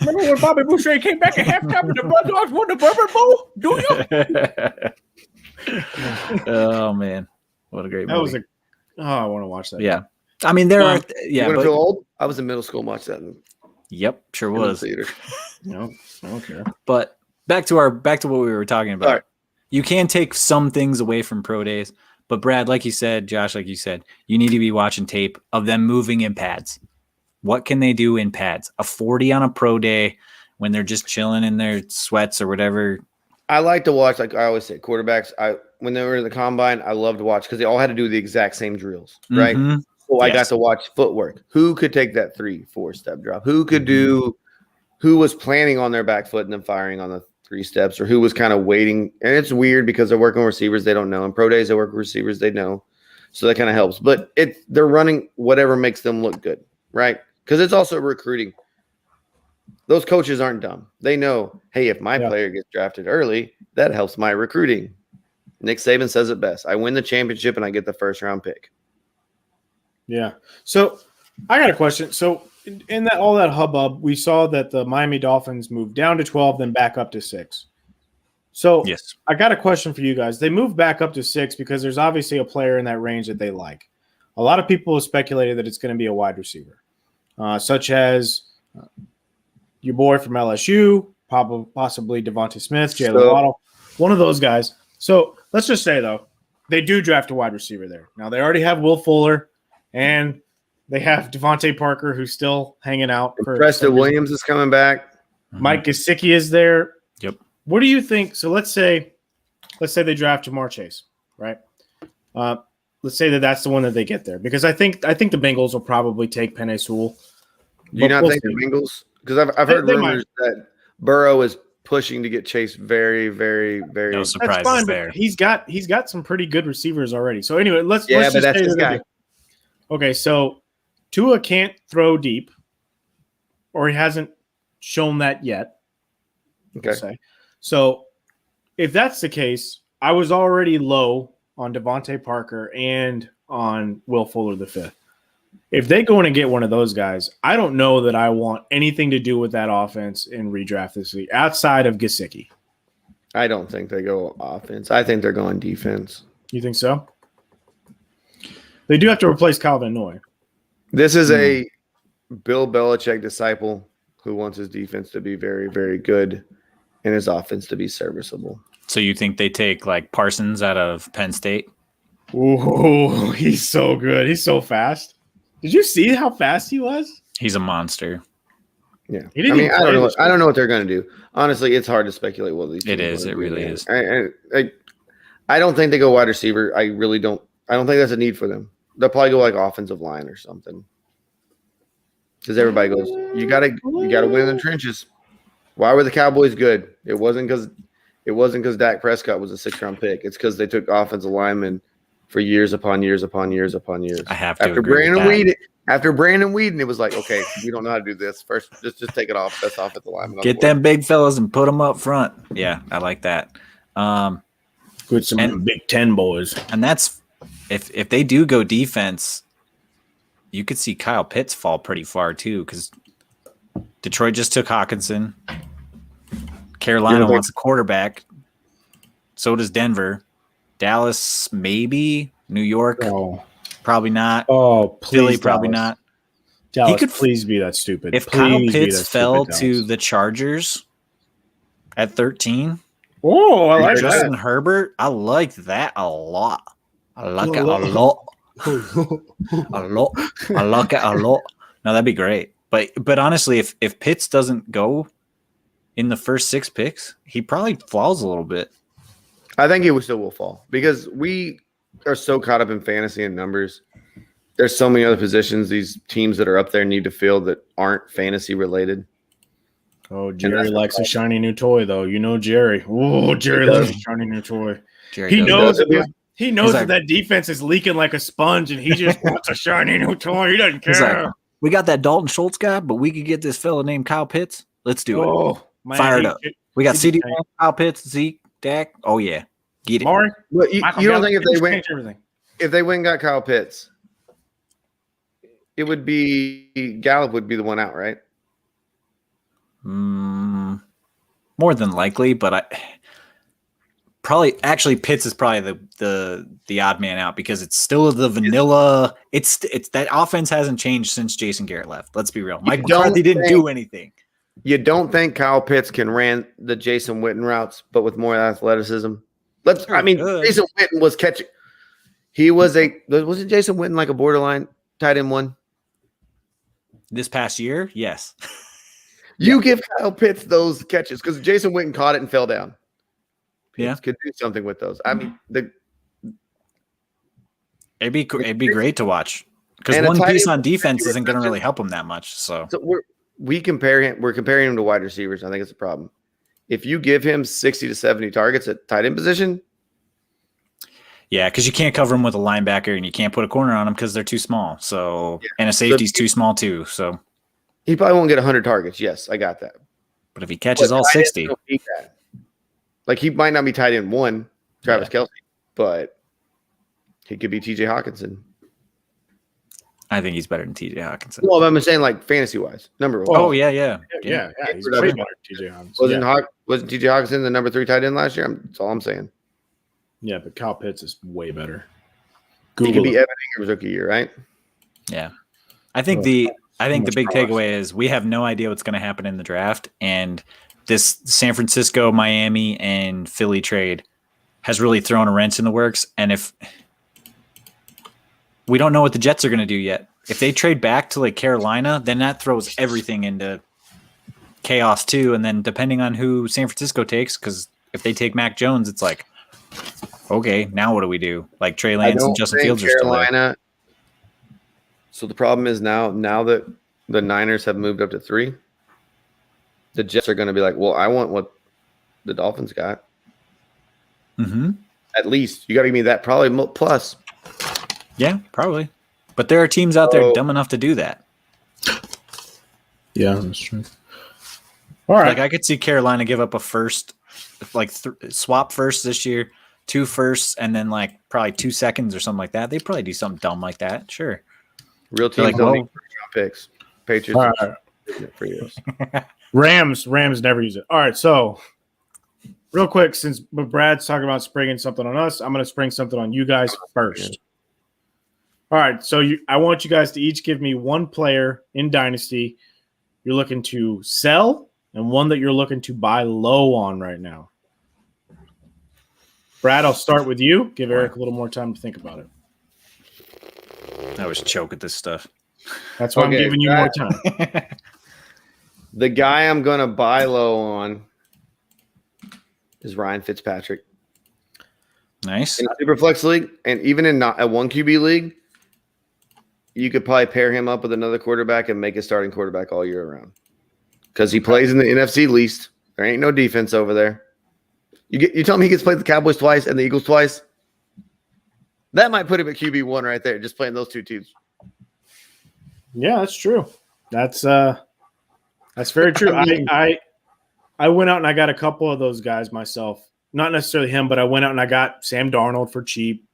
when Bobby Boucher came back at halftime and the Mud Dogs won the Bourbon Bowl? Do you? Oh man, what a great movie! I want to watch that. Yeah, I mean there are. Yeah, you want to feel old? I was in middle school. Watched that. Yep, sure was. Theater. No, I don't care. But back to what we were talking about. Right. You can take some things away from pro days. But Brad, like you said, Josh, like you said, you need to be watching tape of them moving in pads. What can they do in pads? A 40 on a pro day when they're just chilling in their sweats or whatever. I like to watch, like I always say, quarterbacks. When they were in the combine, I loved to watch because they all had to do the exact same drills, right? Mm-hmm. So I got to watch footwork. Who could take that 3-4 step drop? Who could do? Who was planning on their back foot and then firing on the 3 steps, or who was kind of waiting? And it's weird because they're working with receivers they don't know. In pro days, they work with receivers they know, so that kind of helps. But they're running whatever makes them look good, right? Because it's also recruiting. Those coaches aren't dumb. They know, hey, if my player gets drafted early, that helps my recruiting. Nick Saban says it best. I win the championship and I get the first-round pick. Yeah. So I got a question. So in that all that hubbub, we saw that the Miami Dolphins moved down to 12, then back up to 6. So yes, I got a question for you guys. They moved back up to 6 because there's obviously a player in that range that they like. A lot of people have speculated that it's going to be a wide receiver, such as your boy from LSU, possibly Devontae Smith, Jalen Waddle, one of those guys. So let's just say, though, they do draft a wide receiver there. Now, they already have Will Fuller, and they have Devontae Parker, who's still hanging out. Preston Williams is coming back. Mike Gesicki is there. Yep. What do you think? So let's say they draft Jamar Chase, right? Let's say that's the one that they get there, because I think the Bengals will probably take Penei Sewell. Do you not think the Bengals? Because I've heard rumors that Burrow is pushing to get Chase very, very, very. No surprises fine, there. He's got some pretty good receivers already. So anyway, let's but just that's say this guy. Okay, so Tua can't throw deep, or he hasn't shown that yet. Okay. So if that's the case, I was already low on Devontae Parker and on Will Fuller V. If they go in and get one of those guys, I don't know that I want anything to do with that offense in redraft this week outside of Gesicki. I don't think they go offense. I think they're going defense. You think so? They do have to replace Kyle Van Noy. This is a Bill Belichick disciple who wants his defense to be very, very good and his offense to be serviceable. So you think they take like Parsons out of Penn State? Ooh, he's so good. He's so fast. Did you see how fast he was? He's a monster. Yeah. I don't know what they're going to do. Honestly, it's hard to speculate what these. It is. It really is. I don't think they go wide receiver. I really don't. I don't think that's a need for them. They'll probably go like offensive line or something. Because everybody goes, you gotta win in the trenches. Why were the Cowboys good? It wasn't because Dak Prescott was a 6th-round pick. It's because they took offensive linemen for years upon years upon years upon years. I have to agree with that. After Brandon Weeden, it was like, okay, we don't know how to do this. First, just take it off. That's offensive lineman. Get them big fellas and put them up front. Yeah, I like that. With some Big Ten boys. And that's if they do go defense, you could see Kyle Pitts fall pretty far too, because Detroit just took Hawkinson. Carolina wants a quarterback. So does Denver. Dallas, maybe. New York, probably not. Oh, please, Philly, probably not. Dallas, he could please be that stupid. If Kyle Pitts fell to the Chargers at 13, I like Justin that. Herbert, I like that a lot. I like it a lot. I like it a lot. No, that'd be great. But honestly, if Pitts doesn't go in the first 6 picks, he probably falls a little bit. I think he still will fall because we are so caught up in fantasy and numbers. There's so many other positions these teams that are up there need to fill that aren't fantasy related. Oh, Jerry likes a shiny new toy, though. You know Jerry. Oh, Jerry loves a shiny new toy. He knows that defense is leaking like a sponge, and he just wants a shiny new toy. He doesn't care. Like, we got that Dalton Schultz guy, but we could get this fella named Kyle Pitts. Let's do it. Man, fired up. We got CD, Kyle Pitts, Zeke, Dak. Oh yeah, get it. Maury, but you don't think if they win, got Kyle Pitts, it would be Gallup would be the one out, right? More than likely, but Pitts is probably the odd man out because it's still the vanilla. It's that offense hasn't changed since Jason Garrett left. Let's be real. Mike McCarthy didn't do anything. You don't think Kyle Pitts can ran the Jason Witten routes, but with more athleticism? Jason Witten was catching. Wasn't Jason Witten like a borderline tight end one? This past year, yes. You give Kyle Pitts those catches because Jason Witten caught it and fell down. Yeah. Could do something with those. I mean, it'd be great to watch because And a one tight piece end on defense reception- isn't going to really help him that much. So we're comparing him to wide receivers. I think it's a problem. If you give him 60 to 70 targets at tight end position, yeah, because you can't cover him with a linebacker and you can't put a corner on him because they're too small. So and a safety's too small too. So he probably won't get 100 targets. Yes, I got that. but if he catches But all tight ends 60, don't need that. Like he might not be tight end one, Travis Kelce, but he could be TJ Hawkinson. I think he's better than TJ Hawkinson. Well, I'm saying like fantasy wise, number one. Oh yeah. Yeah. He's way better than TJ Hawkinson. Wasn't TJ Hawkinson the number 3 tight end last year? That's all I'm saying. Yeah, but Kyle Pitts is way better. He could be Evan Ingram's rookie year, right? Yeah. I think the big takeaway is we have no idea what's going to happen in the draft, and this San Francisco, Miami, and Philly trade has really thrown a wrench in the works. And if we don't know what the Jets are going to do yet, if they trade back to like Carolina, then that throws everything into chaos too. And then depending on who San Francisco takes, because if they take Mac Jones, it's like, okay, now what do we do? Like Trey Lance and Justin Fields are still there. So the problem is now that the Niners have moved up to 3, the Jets are going to be like, well, I want what the Dolphins got. Mm-hmm. At least you got to give me that probably plus. Yeah, probably. But there are teams out there dumb enough to do that. Yeah, that's true. All right. Like I could see Carolina give up a first, like swap first this year, 2 firsts, and then like probably 2 seconds or something like that. They probably do something dumb like that. Sure. Real teams like, don't need first-round picks. Patriots for years. Rams never use it. All right, so real quick, since Brad's talking about springing something on us, I'm going to spring something on you guys first. All right, so I want you guys to each give me one player in Dynasty you're looking to sell and one that you're looking to buy low on right now. Brad, I'll start with you. Give Eric a little more time to think about it. I always choke at this stuff. That's why I'm giving you more time. The guy I'm going to buy low on is Ryan Fitzpatrick. Nice. In a Superflex league, and even in not a 1 QB league, you could probably pair him up with another quarterback and make a starting quarterback all year round. Because he plays in the NFC least. There ain't no defense over there. You tell me he gets played the Cowboys twice and the Eagles twice? That might put him at QB1 right there, just playing those 2 teams. Yeah, that's true. That's very true. I went out and I got a couple of those guys myself. Not necessarily him, but I went out and I got Sam Darnold for cheap.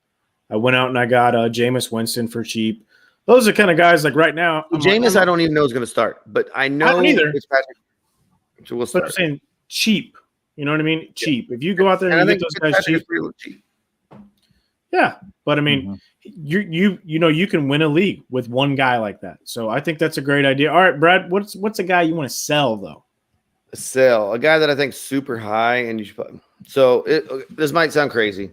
I went out and I got Jameis Winston for cheap. Those are kind of guys like right now. Jameis, I don't even know is going to start, but I know I don't either. Fitzpatrick. So we'll start. But I'm saying cheap. You know what I mean? Cheap. If you go out there and you get those guys cheap. Yeah, but I mean, you can win a league with one guy like that. So I think that's a great idea. All right, Brad, what's a guy you want to sell though? Sell a guy that I think super high, and you should put. So this might sound crazy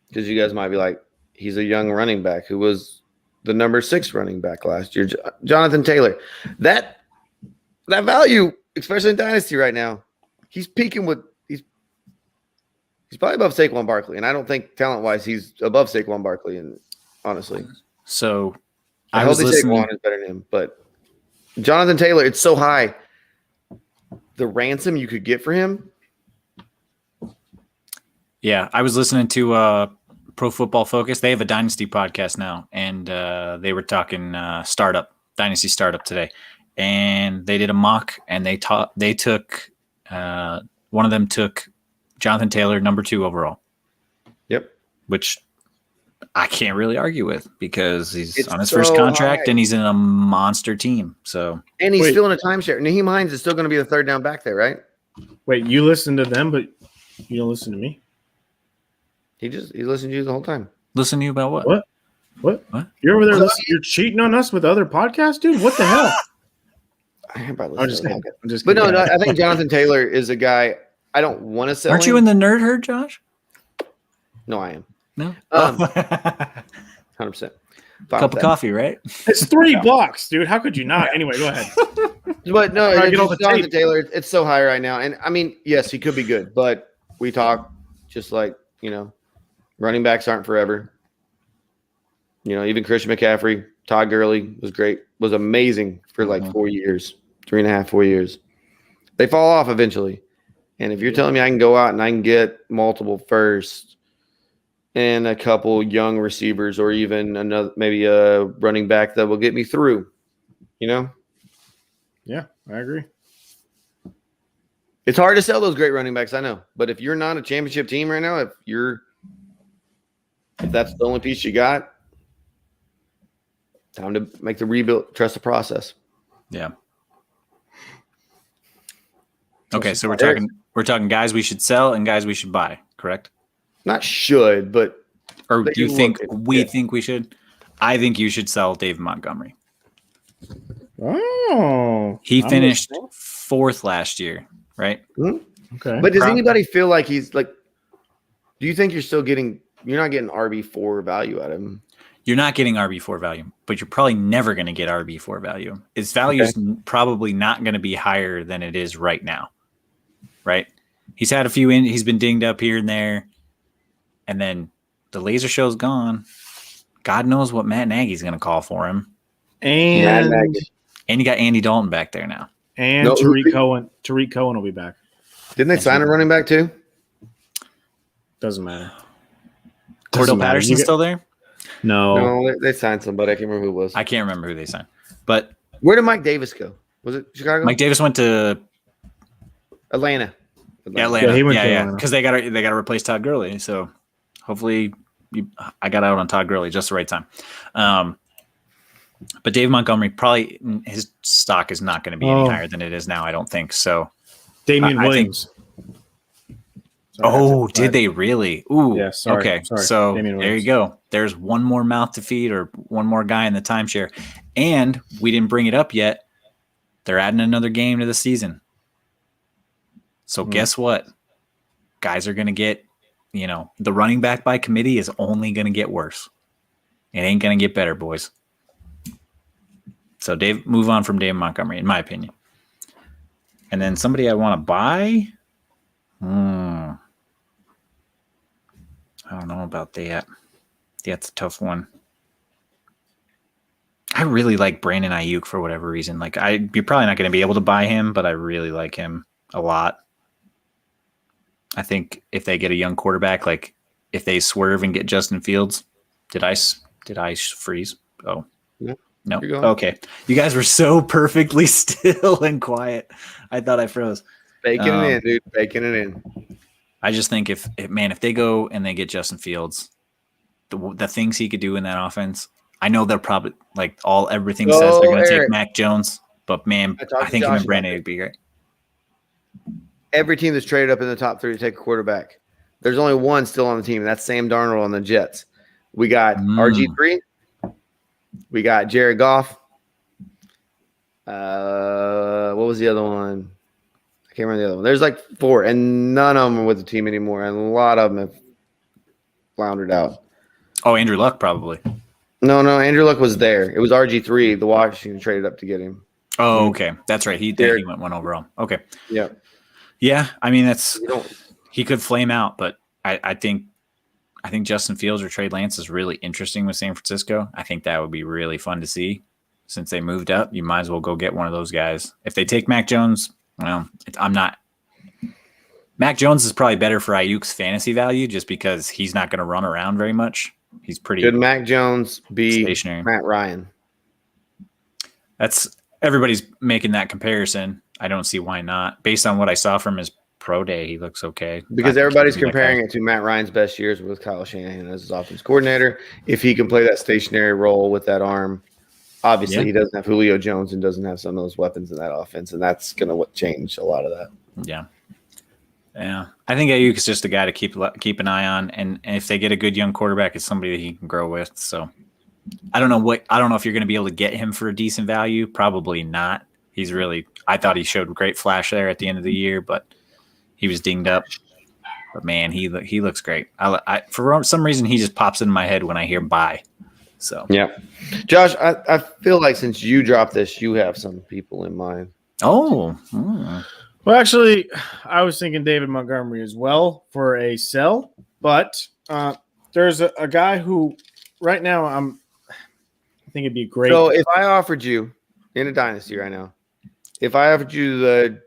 because you guys might be like, he's a young running back who was the number 6 running back last year, Jonathan Taylor. That value, especially in Dynasty right now, he's peaking with. He's probably above Saquon Barkley, and I don't think talent-wise he's above Saquon Barkley. And honestly, so I was listening. Saquon is better than him, but Jonathan Taylor, it's so high. The ransom you could get for him. Yeah, I was listening to Pro Football Focus. They have a Dynasty podcast now, and they were talking Dynasty startup today, and they did a mock, and they took one of them took Jonathan Taylor, number 2 overall. Yep. Which I can't really argue with because he's on his first contract and he's in a monster team. So and he's still in a timeshare. Naheem Hines is still going to be the 3rd down back there, right? Wait, you listen to them, but you don't listen to me? He listened to you the whole time. Listen to you about what? What? You're over there you're cheating on us with other podcasts, dude? What the hell? I'm just kidding. But no, I think Jonathan Taylor is a guy I don't want to sell. Aren't you in the nerd herd, Josh? No, I am. No? 100%. Cup of coffee, right? It's $3, dude. How could you not? Anyway, go ahead. But no, Jonathan Taylor, it's so high right now. And I mean, yes, he could be good, but we talk just like, running backs aren't forever. Even Christian McCaffrey, Todd Gurley was great, was amazing for like 4 years, 3.5, 4 years. They fall off eventually. And if you're telling me I can go out and I can get multiple firsts and a couple young receivers or even maybe a running back that will get me through, Yeah, I agree. It's hard to sell those great running backs, I know. But if you're not a championship team right now, if that's the only piece you got, time to make the rebuild, trust the process. Yeah. Okay, so we're talking guys we should sell and guys we should buy, correct? Not should, but or do you think think we should? I think you should sell Dave Montgomery. Oh, he finished 4th last year, right? Mm-hmm. Okay, but does anybody feel like he's like? Do you think you're not getting RB4 value out of him? You're not getting RB4 value, but you're probably never going to get RB4 value. Its value is probably not going to be higher than it is right now, right? He's had a few he's been dinged up here and there, and then the laser show's gone. God knows what Matt Nagy's going to call for him. And you got Andy Dalton back there now. And Tariq Cohen. Tariq Cohen will be back. Didn't they sign a running back too? Doesn't matter. Cordell Patterson's still there? No, they signed somebody. I can't remember who it was. I can't remember who they signed. But where did Mike Davis go? Was it Chicago? Mike Davis went to Atlanta. Yeah, he went to Atlanta. Because they got to replace Todd Gurley. So hopefully, I got out on Todd Gurley just the right time. But Dave Montgomery, probably his stock is not going to be any higher than it is now. I don't think so. Damian Williams. Did they really? Ooh, yeah, sorry. Okay. So there you go. There's one more mouth to feed or one more guy in the timeshare. And we didn't bring it up yet. They're adding another game to the season. So guess what? Guys are going to get, the running back by committee is only going to get worse. It ain't going to get better, boys. So move on from Dave Montgomery, in my opinion. And then somebody I want to buy. I don't know about that. That's a tough one. I really like Brandon Ayuk for whatever reason. Like you're probably not going to be able to buy him, but I really like him a lot. I think if they get a young quarterback, like if they swerve and get Justin Fields, did I freeze? Oh, no. Okay. You guys were so perfectly still and quiet. I thought I froze. Baking it in, dude. Baking it in. I just think if they go and they get Justin Fields, the things he could do in that offense, I know they're probably everything says they're going to take Mac Jones, but man, I think him and Brandon would be great. Every team that's traded up in the top 3 to take a quarterback, there's only one still on the team, and that's Sam Darnold on the Jets. We got RG3. We got Jared Goff. What was the other one? I can't remember the other one. There's like 4, and none of them are with the team anymore, and a lot of them have floundered out. Oh, Andrew Luck probably. No, Andrew Luck was there. It was RG3. The Washington traded up to get him. Oh, okay. That's right. He went 1 overall. Okay. Yeah. Yeah. I mean, he could flame out, but I think Justin Fields or Trey Lance is really interesting with San Francisco. I think that would be really fun to see. Since they moved up, you might as well go get one of those guys. If they take Mac Jones, well, Mac Jones is probably better for Ayuk's fantasy value just because he's not going to run around very much. He's pretty good. Mac Jones be stationary. Matt Ryan. Everybody's making that comparison. I don't see why not. Based on what I saw from his pro day, he looks okay. Because everybody's comparing it to Matt Ryan's best years with Kyle Shanahan as his offense coordinator. If he can play that stationary role with that arm, obviously he doesn't have Julio Jones and doesn't have some of those weapons in that offense, and that's going to change a lot of that. Yeah. Yeah, I think Ayuk is just a guy to keep an eye on, and if they get a good young quarterback, it's somebody that he can grow with. So I don't know if you're going to be able to get him for a decent value. Probably not. I thought he showed great flash there at the end of the year, but he was dinged up. But man, he looks great. For some reason, he just pops into my head when I hear buy. So yeah, Josh, I feel like since you dropped this, you have some people in mind. Oh. Well, actually, I was thinking David Montgomery as well for a sell, but there's a guy who right now I think it'd be great. So if I offered you in a dynasty right now, if I offered you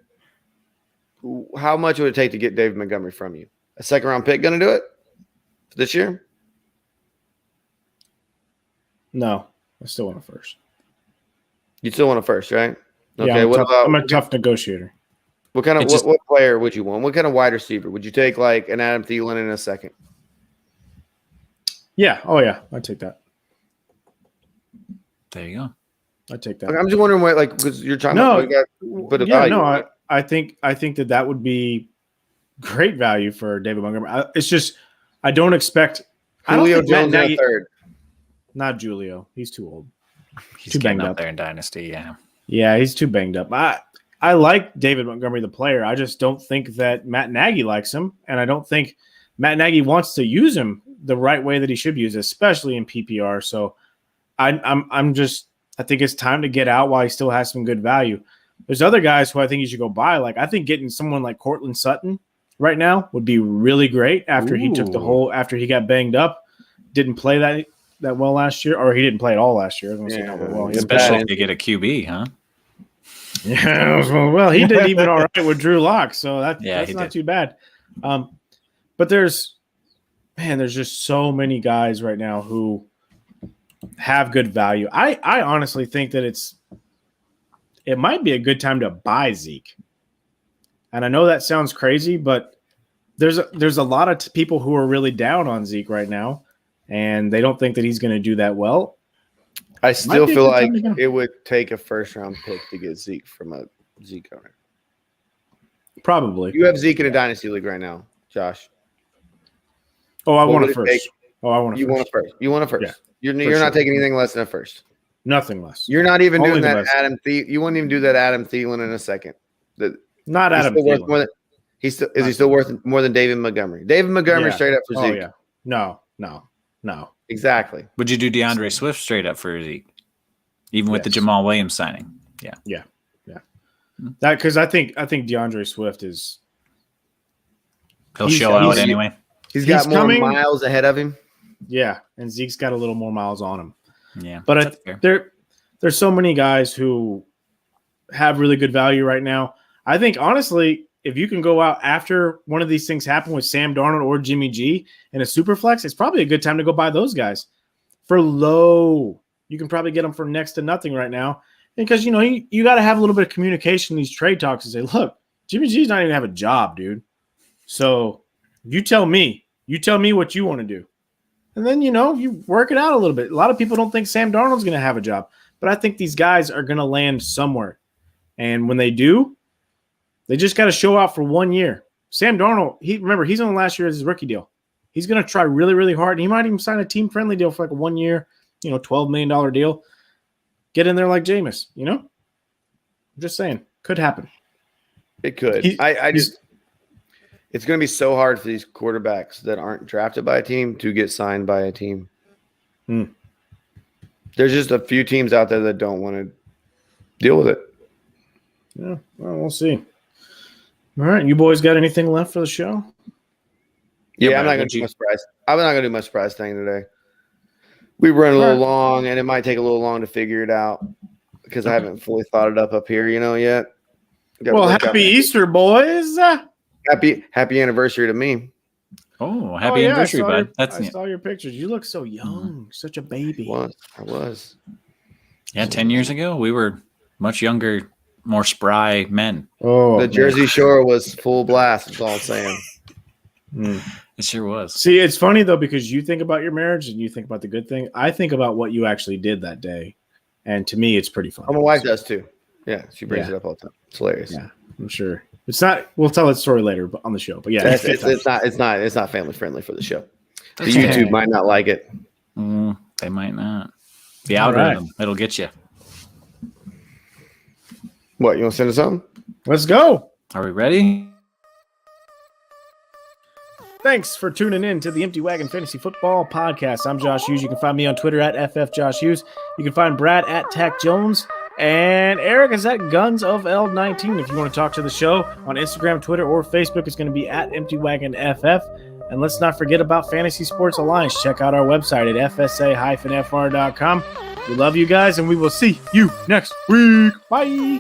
how much would it take to get David Montgomery from you? A second round pick going to do it this year? No, I still want a first. You still want a first, right? Okay. Yeah, I'm a tough negotiator. What kind of what player would you want? What kind of wide receiver would you take? Like an Adam Thielen in a second? Yeah. Oh yeah, I'd take that. There you go. I'd take that. Okay, I'm just wondering what, like, because you're trying to put a value. No, I think that would be great value for David Montgomery. It's just I don't expect Julio Jones in a third. Not Julio. He's too old. He's too banged up there in Dynasty. Yeah. Yeah, he's too banged up. I like David Montgomery, the player. I just don't think that Matt Nagy likes him, and I don't think Matt Nagy wants to use him the right way that he should be used, especially in PPR. So I think it's time to get out while he still has some good value. There's other guys who I think you should go buy. Like I think getting someone like Cortland Sutton right now would be really great after after he got banged up, didn't play that well last year, or he didn't play at all last year. Especially if you get a QB, huh? Yeah, well, he did even all right with Drew Lock, so that's not too bad. But there's just so many guys right now who have good value. I honestly think that it might be a good time to buy Zeke. And I know that sounds crazy, but there's a lot of people who are really down on Zeke right now, and they don't think that he's going to do that well. I still feel like it would take a first-round pick to get Zeke from a Zeke owner. Probably. You have Zeke in a dynasty league right now, Josh. Oh, I want a first. Oh, I want a first. You want a first. You want a first. Yeah, you're not taking anything less than a first. Nothing less. You're not even doing that Adam Thielen. You wouldn't even do that Adam Thielen in a second. Not Adam Thielen. Is he still worth more than David Montgomery? David Montgomery straight up for Zeke. Oh, yeah. No. Exactly. Would you do DeAndre Swift straight up for Zeke? Even with the Jamal Williams signing? Yeah. That because I think DeAndre Swift is he'll show out anyway. He's got more miles ahead of him. Yeah, and Zeke's got a little more miles on him. Yeah. But there's so many guys who have really good value right now. I think honestly, if you can go out after one of these things happen with Sam Darnold or Jimmy G in a super flex, it's probably a good time to go buy those guys for low. You can probably get them for next to nothing right now. Because, you got to have a little bit of communication in these trade talks and say, look, Jimmy G's not even have a job, dude. So you tell me what you want to do. And then, you work it out a little bit. A lot of people don't think Sam Darnold's going to have a job, but I think these guys are going to land somewhere. And when they do, they just got to show out for 1 year. Sam Darnold, he's on the last year of his rookie deal. He's going to try really, really hard. And he might even sign a team-friendly deal for like a 1 year, $12 million deal. Get in there like Jameis, I'm just saying. Could happen. It could. It's going to be so hard for these quarterbacks that aren't drafted by a team to get signed by a team. There's just a few teams out there that don't want to deal with it. Yeah, well, we'll see. All right, you boys got anything left for the show? Yeah, I'm not going to do my surprise. I'm not going to do my surprise thing today. We run a little long, and it might take a little long to figure it out because I haven't fully thought it up here, yet. Well, happy Easter, boys. Happy anniversary to me. Oh, happy anniversary, bud. I saw your pictures. You look so young, such a baby. I was. Yeah, 10 years ago, we were much younger, more spry men. Oh, the Jersey Shore was full blast, that's all I'm saying. It sure was. See, it's funny, though, because you think about your marriage and you think about the good thing. I think about what you actually did that day. And to me, it's pretty funny. My wife does, too. Yeah, she brings it up all the time. It's hilarious. Yeah, I'm sure. It's not. We'll tell that story later on the show. But yeah, it's not family friendly for the show. The YouTube might not like it. They might not. The algorithm, it'll get you. What, you want to send us something? Let's go. Are we ready? Thanks for tuning in to the Empty Wagon Fantasy Football Podcast. I'm Josh Hughes. You can find me on Twitter at FFJoshHughes. You can find Brad at Tack Jones. And Eric is at Guns of L19. If you want to talk to the show on Instagram, Twitter, or Facebook, it's going to be at EmptyWagonFF. And let's not forget about Fantasy Sports Alliance. Check out our website at fsa-fr.com. We love you guys, and we will see you next week. Bye.